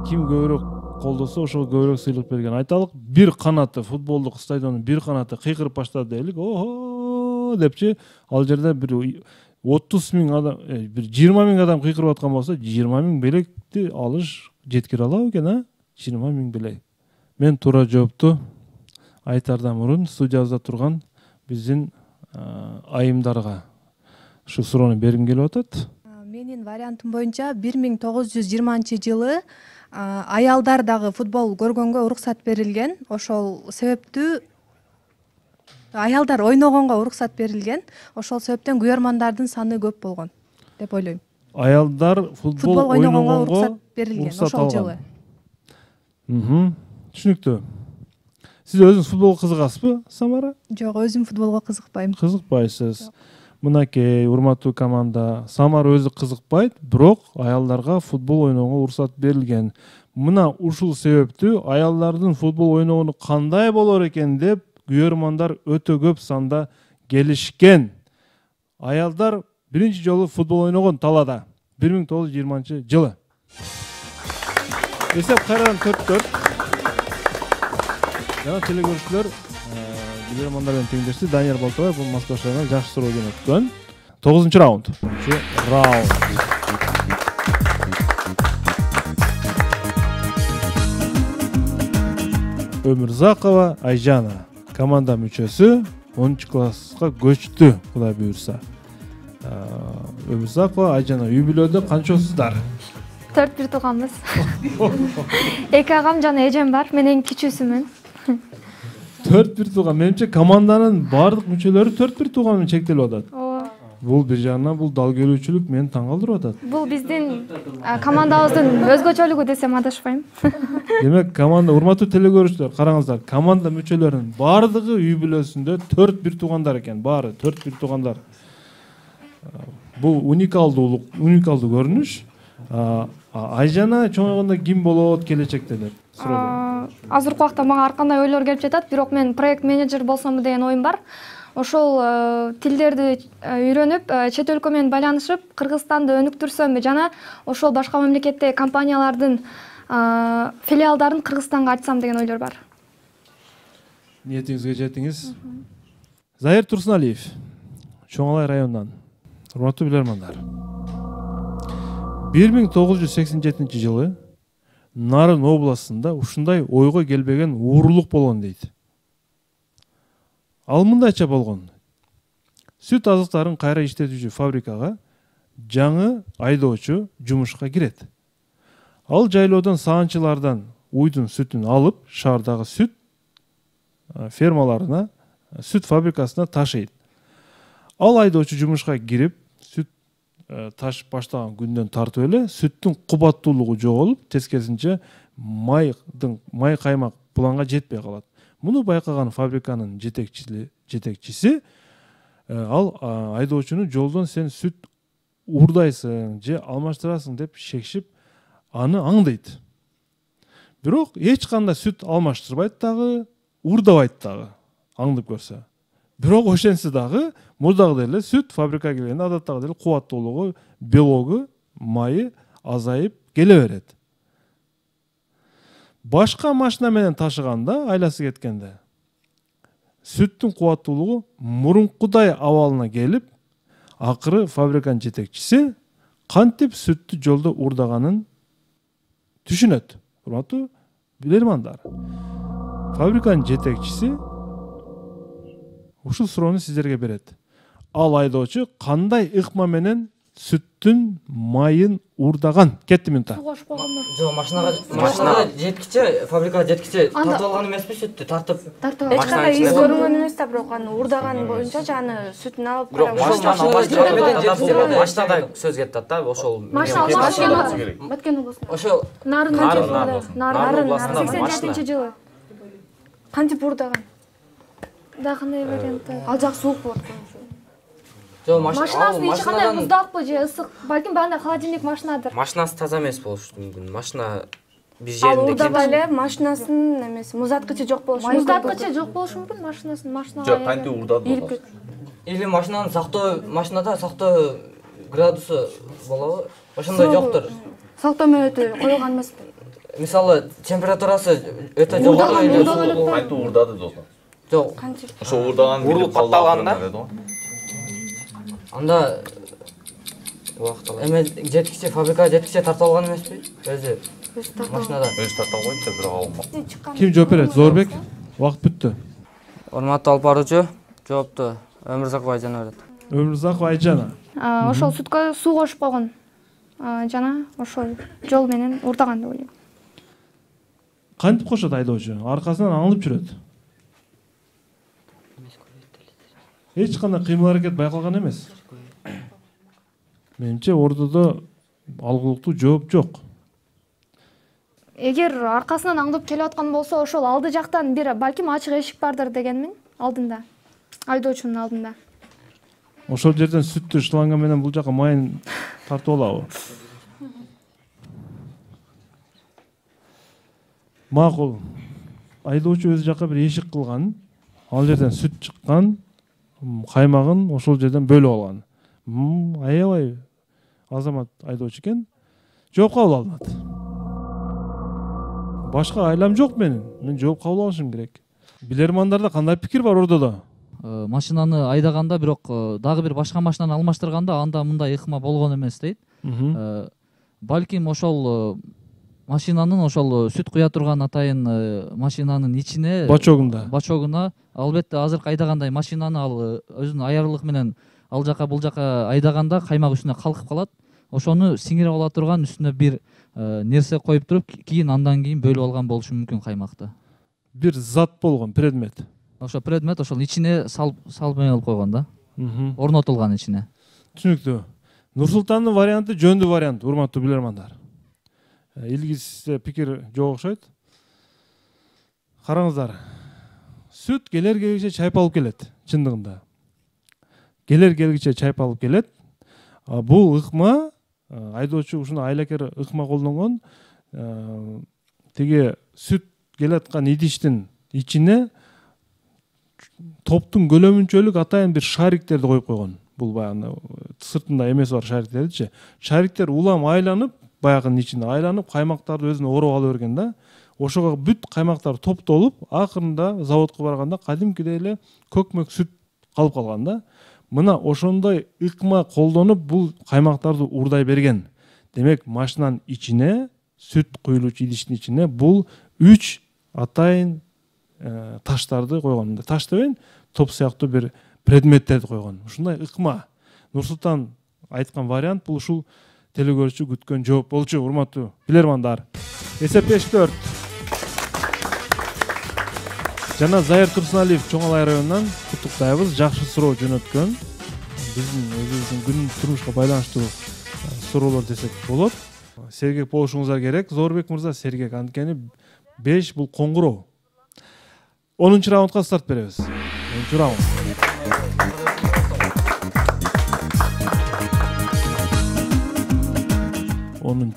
Ким көбүрөөк колдосо ошол көбүрөөк сыйлык берген. Айталык, бир канаты футболдук стадиондун бир канаты кыйкырып баштады дейлик. Ого депчи, ал жерде бир 30 000 адам, бир 20 000 адам кыйкырып аткан болсо, 20 000 белекти алыш жеткире алабы экен, а? 20 000 белек. Мен туура жоопту айтардан мурун студиябызда турган биздин айымдарга ушу суроону бергим келип атат. Менин вариантым боюнча 1920-жылы аялдар дагы футбол көргөнгө уруксат берилген. Ошол себептүү аялдар ойногонго уруксат берилген. Ошол себептен көрөрмандардын саны көп болгон деп ойлойм. Аялдар футбол ойногонго уруксат берилген ошол жылы. Түшүнүктүү. Сиз өзүңүз футболго кызыгасызбы, Самара? Жок, өзүм футболго кызыкпайм. Кызыкпайсыз. Мынакей, урматтуу команда, Самара өзү кызыкпайт, бирок аялдарга футбол ойногонго уруксат берилген. Мына ушул себептүү аялдардын футбол ойногону кандай болор экен деп көрөрмандар өтө көп санда келишкен. Аялдар биринчи жолу футбол ойногон талаада 1920 жылы. Эсеп кайрадан 4-4. Жана телекөрүүчүлөр көрөрмандар менен теңдешти. Данияр Балтабаев бул Москва шаарынан жакшы суроо жөнөткөн. 9-раунд. Өмүрзакова Айжана, команда мүчөсү, 10-класска көчтү, Кудай буйрса. Өмүрзакова Айжана үй бүлөдө канчосуздар? 4 тууганбыз. 2 агам жана эжем бар, мен эң кичүүсүмүн. 4 тууган. Менимче команданын бардык мүчөлөрү 4 тууган менен чектелип атат. Бул бир жагынан бул дал келүүчүлүк мени таң калтырып атат. Бул биздин командабыздын өзгөчөлүгү десем адашпайм. Демек, команда, урматтуу телекөрүүчүлөр, караңыздар, команда мүчөлөрүнүн бардыгы үй бүлөсүндө 4 туугандар экен, баары 4 туугандар. Бул уникалдуу көрүнүш. Айжана чоңойгондо ким болот келечекте деп суроо. Азыркы убакта мага ар кандай ойлор келип жатат, бирок мен проект менеджер болсомбу деген оюм бар. Ошол тилдерди үйрөнүп, чет өлкө менен байланышып, Кыргызстанды өнүктүрсөмбү жана ошол башка мамлекетте компаниялардын филиалдарын Кыргызстанга ачсам деген ойлор бар. Ниетиңизге жетиңиз. Заир Турсуналиев, Чоңалай районунан. Урматтуу билермандар. 1987 жылы Нарын областында ушундай ойго келбеген уурулук болгон дейт. Ал мындайча болгон. Сүт азыктарын кайра иштетүүчү фабрикага жаңы айдоочу жумушка кирет. Ал жайлоодон саанчылардан уйдун сүтүн алып, шаардагы сүт фермаларына, сүт фабрикасына ташыйт. Ал айдоочу жумушка кирип, сүт ташып баштаган күндөн тартып эле сүттүн кубаттуулугу жоголуп, тескерисинче май каймак планга жетпей калат. Муну байкаган фабриканын жетекчиси ал айдоочуну жолдон сен сүт уурдайсың же алмаштырасың деп шекшип аны аңдайт. Бирок эч кандай сүт алмаштырбайт дагы, уурдабайт дагы, аңдып көрсө. Бирок ошентсе дагы мурдагыдай эле сүт фабрикага келгенде адаттагыдай эле кубаттуулугу, белогу, майы азайып, келе берет. Башка машина менен ташыганда, айласы кеткенде, сүттүн кубаттуулугу мурункудай абалына келип, акыры фабриканын жетекчиси кантип сүттү жолдо урдаганын түшүнөт. Урматтуу билермандар. Фабриканын жетекчиси ушул суроону сиздерге берет. Ал айдоочу кандай ыкма менен сүттүн майын урдаган? Кетти минута. Суугашып койгондо. Жок, машинага жеткиче, фабрикага жеткиче тартып алган эмеспи сүттү? Тартып. Эч кандай из көрүнгөн эмес да, бирок аны урдаган боюнча аны сүтүн алып карап. Машинада сөз кетти да, ошол. Машина Баткен облусунда. Ошол Нарын областында 87-жылы. Кантип урдаган? Да кандай вариант? Ал жак суук болот. Жок, Машинасынын ичи кандай муздакпы же ысык? Балким баанда холодильник машинадыр. Машинасы таза эмес болушу мүмкүн. Машина бир Ал жеринде урдабай эле машинасынын эмеси, муздаткычы жок болушу мүмкүн. Муздакчы жок болушу мүмкүн машинасынын, машинага. Жок, кантип урдады? Или машинаны сактоо, машинада сактоо градусу болобу? Ошондой жоктур. Сактоо мөөнөтү коюлган эмеспи? Мисалы, температурасы өтө жогору эле Кантип урдады досу? жок. Ошо урдаган Урулуп катталганда. Анда эме жеткиче, фабрикага жеткиче тартып алган эмеспи? Өзү машинада. Өзү тартып албайт да, бирок алма. Ким жооп берет? Зорбек. Убакыт бүттү. Урматтуу алып баруучу, жоопту Өмүрзаков Айжана берет. Өмүрзаков Айжана. Ошол сүткө суу кошуп койгон. Жана ошол жол менен урдаган деп ойлойм. Кантип кошот айдоочу? Аркасынан аңылып жүрөт. Эч кандай кыймыл аракет байкалган эмес. Менимче ордодо алгылыктуу жооп жок. Эгер аркасынан аңдып келип аткан болсо, ошол алды жактан бир балким ачык эшик бардыр дегенмин, алдында. Айдоочунун алдында. Ошол жерден сүттү шланга менен бул жака майын тартып алабы? Макул. Айдоочу өз жака бир эшик кылган. Ал жерден сүт чыккан, каймагын ошол жерден бөлүп алган. Аябай азамат айдоочу экен. Жооп кабыл алынат. Башка айлам жок менин. Мен жооп кабыл алышым керек. Билермандарда кандай пикир бар ордодо? Машинаны айдаганда, бирок дагы бир башка машинаны алмаштырганда анда мындай ыкма болгон эмес дейт. Балким ошол машинанын ошол сүт куя турган атайын машинанын ичине, бачогуна албетте азыркы айдагандай машинаны ал өзүнүн аярлык менен ал жака бул жака айдаганда каймак үстүнө калкып калат. Ошону сиңирип ала турган үстүнө бир нерсе коюп туруп, андан кийин бөлүп алган болушу мүмкүн каймакты. Бир зат болгон, предмет. Ошо предмет ошол ичине салып алып койгон да. Орнотулган ичине. Түшүнүктүү. Нурсултандын варианты жөндүү вариант, урматтуу билермандар. Илгисизде пикир жок окшойт. Караңыздар. Сүт келер келгиче чайпалып келет, чындыгында. Келер келгиче чайпалып келет. Бул ыкма, айдоочу ушуну айлакер ыкма колдонгон. Тиги сүт келаткан идиштин ичине топтун көлөмүнчөлүк атайын бир шариктерди коюп койгон. Бул баягы сыртында эмеси бар шариктердичи. Шариктер улам айланып, баягынын ичинде айланып, каймактарды өзүнө ороп ала берген да. Ошого бүт каймактар топтолуп, акырында заводко барганда кадимкидей эле көкмөк сүт калып калган да. Мына ошондой ыкма колдонуп бул каймактарды урдай берген. Демек, машинанын ичине, сүт куюлуучу идиштин ичине бул 3 атайын таштарды койгон. Таш дебейин, топ сыяктуу бир предметтерди койгон. Ушундай ыкма. Нурсултан айткан вариант бул ушул телекөрүүчү күткөн жооп болчу, урматтуу билермандар. Эсеп 5-4. Жана Зайыр Турсуналиев Чоңалай районунан куттуктайбыз. Жакшы суроо жөнөткөн. Биздин өзүбүздүн күн турмушка байланыштуу суроолор десек болот. Сергек болушуңуздар керек. Зорбек мырза сергек, анткени 5 бул коңгуроо. 10-чу раундга старт беребиз. 10-чу раунд.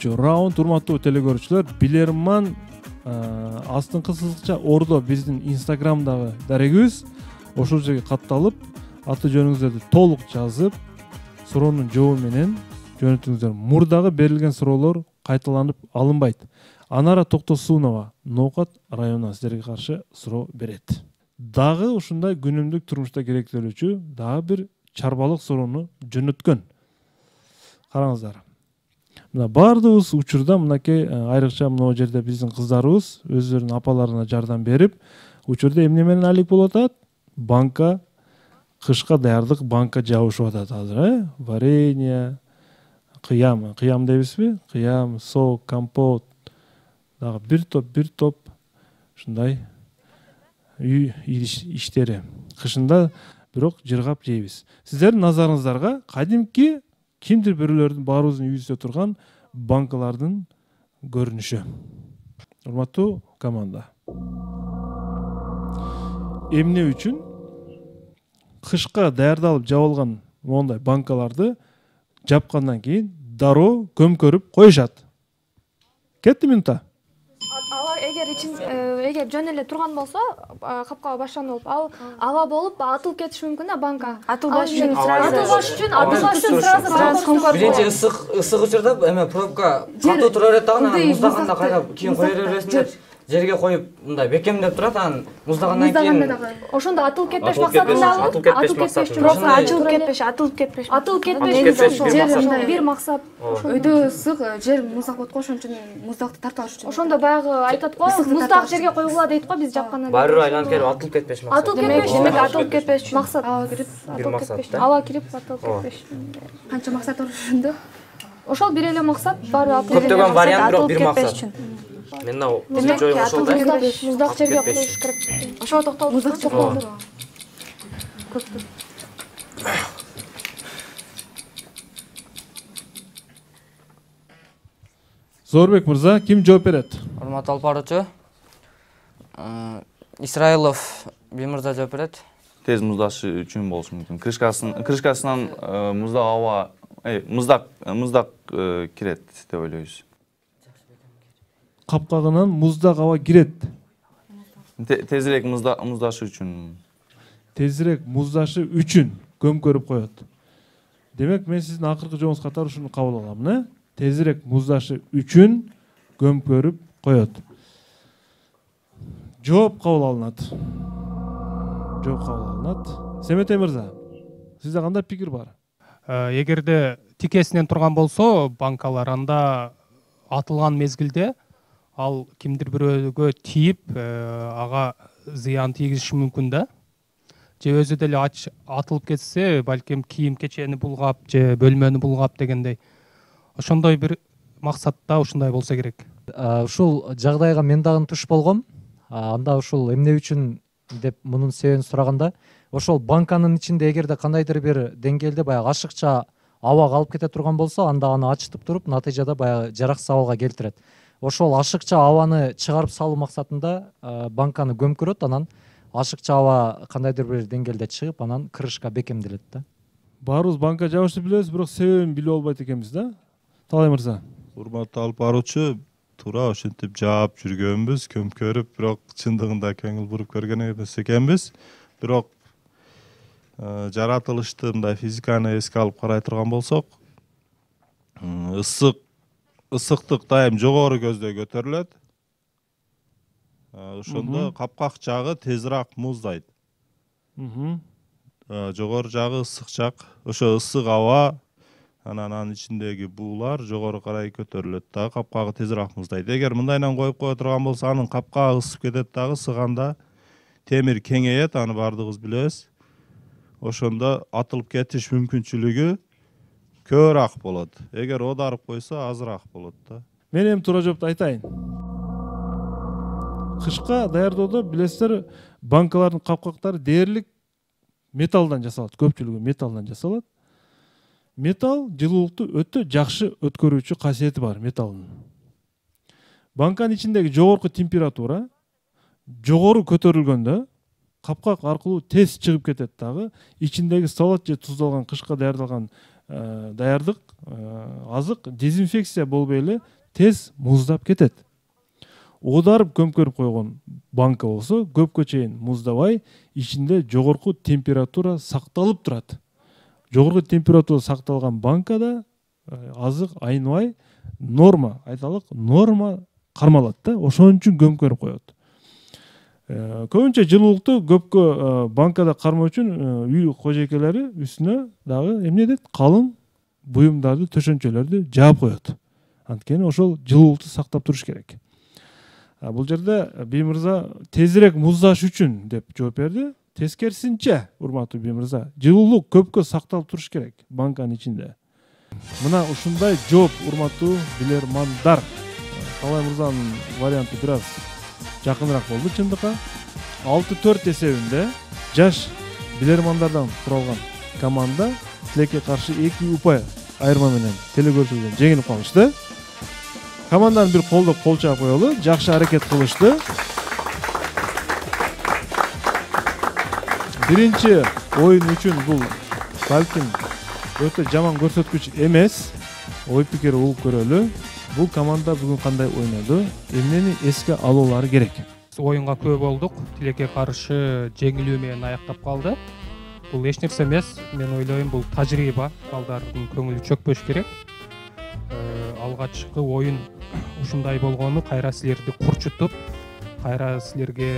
Раунд, урматтуу телекөрүүчүлөр, билерман астыңкы сызыкча ордо биздин инстаграмдагы дарегибиз. Ошол жерге катталып, аты жөнүңүздөрдү толук жазып, суроонун жообу менен жөнөтүңүздөр. Мурдагы берилген суроолор кайталанып алынбайт. Анара Токтосунова Ноокат районунан сиздерге каршы суроо берет. Дагы ушундай күнүмдүк турмушта керектелүүчү дагы бир чарбалык суроону жөнөткөн. Караңыздар. Мына бардыгыбыз учурда мынакей айрыкча мына жерде биздин кыздарыбыз өздөрүнүн апаларына жардам берип, учурда эмне менен алек болуп атат? Банка, кышка даярдык банка жабышып атат азыр, варенье, кыям дейбизби? Кыям, сок, компот, дагы бир топ ушундай үй иштери. Кышында бирок жыргап жейбиз. Сиздердин назарыңыздарга кадимки кимдир бирөөлөрдүн баарыбыздын үйүбүздө турган банкалардын көрүнүшү. Урматтуу команда. Эмне үчүн кышка даярдалып жабылган мондай банкаларды жапкандан кийин дароо көмкөрүп коюшат? Кетти минута. Эгер жөн эле турган болсо, капкага баштан болуп, аба болуп атылып кетиши мүмкүн да банка. Атылбаш үчүн сразу. Биринчи ысык учурда эме пробка катуу тура берет дагы, анан муздаганда кайра кийин кое бересиңер. Жерге коюп мындай бекемдеп турат, анан муздагандан кийин ошондо атылып кетпеш максатындагы, атылып кетпеш. Жер бир максат. Өйдө ысык, жер муздак болот го, ошон үчүн муздакты тартып алыш үчүн. Ошондо баягы айтат го, муздак жерге коюла дейт го, биз жапкандан. Баары айланып келип атылып кетпеш максат. Демек атылып кетпеш үчүн максат. Бир максат да. Аба кирип атылып кетпеш. Канча максат бар ошондо? Ошол бир эле максат, баары атылып. Көптөгөн вариант бирок бир максат. Мен мына жой ошол да. Муздак жерге коюш керек. Ошого токтолуп. Муздак токтолду. Зорбек мырза, ким жооп берет? Урматтуу алып баруучу, Исраилов Бимырза жооп берет. Тез муздашы үчүн болушу мүмкүн. Крышкасынан муздак аба, муздак кирет деп ойлойбуз. Капкагынан муздак аба кирет. Тезирээк муздашы үчүн. Тезирээк муздашы үчүн көмкөрүп коет. Демек мен сиздин акыркы жообуңуз катары ушуну кабыл алам, не? Тезирээк муздашы үчүн көмкөрүп коет. Жооп кабыл алынат. Семете мырза, сизде кандай пикир бар? Эгерде тикесинен турган болсо, банкалар анда атылган мезгилде ал кимдир бирөөгө тийип, ага зыян тийгизиши мүмкүн да. Же өзү деле атылып кетсе, балким кийим-кечени булгап, же бөлмөнү булгап дегендей. Ошондой бир максатта ушундай болсо керек. Ушул жагдайга мен дагы туш болгом. Анда ушул эмне үчүн деп мунун себебин сураганда, ошол банканын ичинде эгерде кандайдыр бир деңгээлде баягы ашыкча аба калып кете турган болсо, анда аны ачтып туруп, натыйжада баягы жараксыз абалга келтирет. Ошол ашыкча абаны чыгарып салуу максатында банканы көмкөрөт, анан ашыкча аба кандайдыр бир деңгээлде чыгып, анан крышка бекемделет да. Баарыбыз банка жабышты билебиз, бирок себебин билип албайт экенбиз да. Талай мырза. Урматтуу алып баруучу, туура ошентип жаап жүргөнбүз, көмкөрүп, бирок чындыгында көңүл буруп көргөн эмес экенбиз. Бирок жаратылышты мындай физиканы эске алып карай турган болсок, ысыктык дайым жогору көздө көтөрүлөт. Ошондо капкак жагы тезирээк муздайт. Жогору жагы ысык жак. Ошо ысык аба анан ичиндеги буулар жогору карай көтөрүлөт дагы, капкагы тезирээк муздайт. Эгер мындайынан коюп кое турган болсо, анын капкагы ысып кетет дагы, ысыганда темир кеңейет, аны бардыгыбыз билебиз. Ошондо атылып кетиш мүмкүнчүлүгү көбүрөөк болот. Эгер оодарып койсо, азыраак болот да. Мен эми туура жоопту айтайын. Кышка даярдоодо билесиздер, банкалардын капкактары дээрлик металлдан жасалат, көпчүлүгү металлдан жасалат. Металл жылуулукту өтө жакшы өткөрүүчү касиети бар металдын. Банканын ичиндеги жогорку температура жогору көтөрүлгөндө капкак аркылуу тез чыгып кетет дагы. Ичиндеги салат же туздалган кышка даярдалган даярдык азык дезинфекция болбой эле тез муздап кетет. Оодарып көмкөрүп койгон банка болсо көпкө чейин муздабай, ичинде жогорку температура сакталып турат. Жогорку температура сакталган банкада азык айныбай норма, айталык норма кармалат да, ошон үчүн көмкөрүп коет. Көбүнчө жылуулукту көпкө банкада кармоо үчүн үй кожойкелери үстүнө дагы эмне дейт, калың буюмдарды, төшөнчөлөрдү жаап коет. Анткени ошол жылуулукту сактап туруш керек. Бул жерде Би мырза тезирээк муздаш үчүн деп жооп берди. Тескерисинче, урматтуу Би мырза, жылуулук көпкө сакталып туруш керек банканын ичинде. Мына ушундай жооп, урматтуу билермандар. Талай мырзанын варианты бир аз жакыныраак болду чындыкка. 6-4 эсебинде жаш билермандардан туралган команда Тилекке каршы 2 упай айырма менен телекөрсөтүүдөн жеңилип калышты. Команданы бир колдоп кол чаап коелу. Жакшы аракет кылышты. Биринчи оюн үчүн бул балким өтө жаман көрсөткүч эмес. Ой пикир угуп көрөлү. Бул команда бүгүн кандай ойноду? Эмнени эске алуулары керек? Оюнга күбө болдук. Тилекке каршы жеңилүү менен аяктап калды. Бул эч нерсе эмес. Мен ойлойм, бул тажрыйба. Балдардын көңүлү чөкпөш керек. Алгачкы оюн ушундай болгону кайра силерди курчутуп, кайра силерге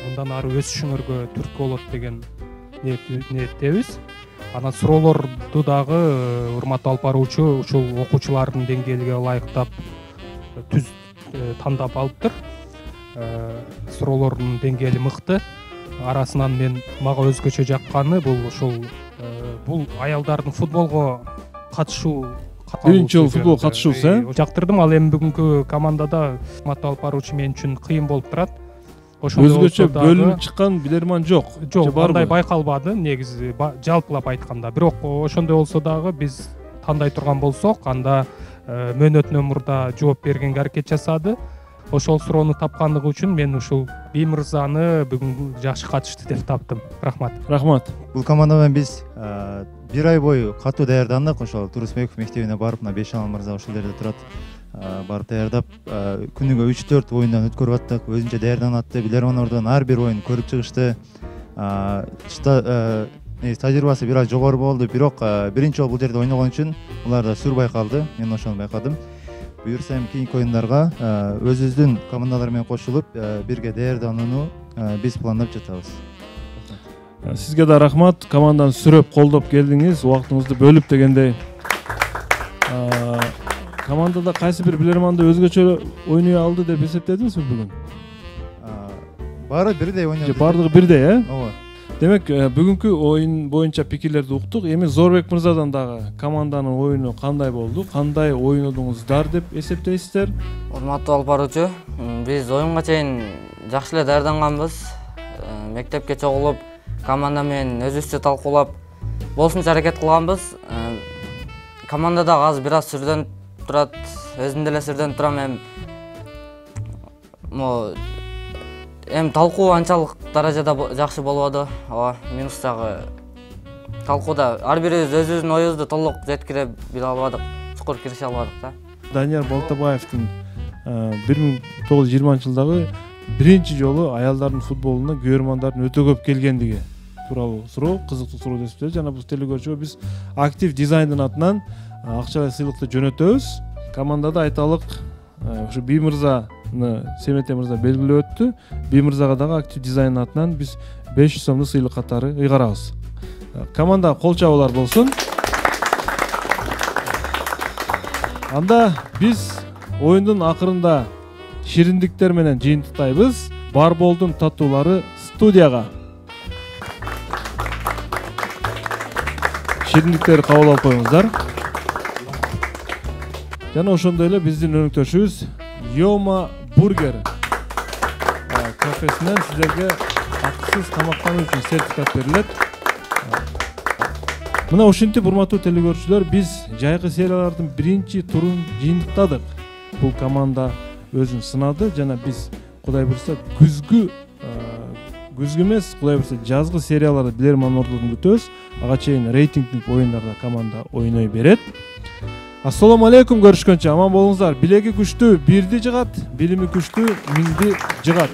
мындан ары өсүшүңөргө түрткү болот деген ниеттебиз. Анан суроолорду дагы урматтуу алып баруучу ушул окуучулардын деңгээлиге ылайыктап тандап алыптыр. Суроолордун деңгээли мыкты. Арасынан мага өзгөчө жакканы бул аялдардын футболго катышуу, биринчи жолу футбол катышуусу, жактырдым. Ал эми бүгүнкү командада урматтуу алып баруучу мен үчүн кыйын болуп турат. Өзгөчө бөлүнүп чыккан билерман жок. Жок, андай байкалбады негизи, жалпылап айтканда. Бирок ошондой болсо дагы биз тандай турган болсок, анда мөөнөтүнөн мурда жооп бергенге аракет жасады. Ошол суроону тапкандыгы үчүн мен ушул Би мырзаны бүгүн жакшы катышты деп таптым. Рахмат. Рахмат. Бул команда менен биз бир ай бою катуу даярдандык. Ошол Турусбеков мектебине барып, мына Бешалан мырза ошол жерде турат. Барып даярдап, күнүгө 3-4 оюндан өткөрүп аттык. Өзүнчө даярданып атты. Билермандардын ар бир оюн көрүп чыгышты. Тажрыйбасы бир аз жогору болду. Бирок биринчи жолу бул жерде ойногон үчүн уларда сүр байкалды. Мен ошону байкадым. Буюрса эми кийинки оюндарга өзүбүздүн командалар менен кошулуп бирге даярданууну биз пландап жатабыз. Сизге да рахмат. Команданы сүрөп колдоп келдиңиз, убактыңызды бөлүп дегендей. Командада кайсы бир билерманды өзгөчө ойной алды деп эсептедиңизби бүгүн? Баары бирдей ойноду. Бардыгы бирдей, Ооба. Демек, бүгүнкү оюн боюнча пикирлерди уктук. Эми Зорбек мырзадан дагы команданын оюну кандай болду, кандай ойнодуңуздар деп эсептейсиздер? Урматтуу алып баруучу, биз оюнга чейин жакшы эле даярданганбыз. Мектепке чогулуп, команда менен өзүбүзчө талкуулап, болушунча аракет кылганбыз. Команда дагы азыр бир аз сүрдөнүп турат, өзүм деле сүрдөнүп турам. Эми талкуу анчалык даражада жакшы болбоду. Ооба, минус жагы талкууда ар бирибиз өзүбүздүн оюбузду толук жеткире биле албадык, чукур киреше албадык да. Данияр Балтабаевдин 1920-жылдагы биринчи жолу аялдардын футболуна көрөрмандардын өтө көп келгендиги тууралуу суроо, кызыктуу суроо деп эсептейбиз. Жана бул телекөрсөтүүгө биз актив дизайндын атынан акчалай сыйлыкты жөнөтөбүз. Командада айталык, ушу Би мырзаны Семете мырза белгилеп өттү. Би мырзага дагы актив дизайн атынан биз 500 сомдук сыйлык катары ыйгарабыз. Команда кол чабуулар болсун. Анда биз оюндун акырында шириндиктер менен жыйынтыктайбыз. Барболдун татуулары студияга. Шириндиктерди кабыл алып коюңуздар. Жана ошондой эле биздин өнөктөшүбүз Йома бургер кафесинен сиздерге акысыз тамактануу үчүн сертификат берилет. Мына ушинтип, урматтуу телекөрүүчүлөр, биз жайкы сериялардын биринчи турун жыйынтыктадык. Бул команда өзүн сынады жана биз Кудай буйрса күзгү эмес, Кудай буйрса жазгы серияларда билерман ордун күтөбүз. Ага чейин рейтингдик оюндарда команда ойной берет. Ассаламу алейкум, көрүшкөнчө аман болуңуздар. Билеги күчтүү бирди жыгат, билими күчтүү миңди жыгат.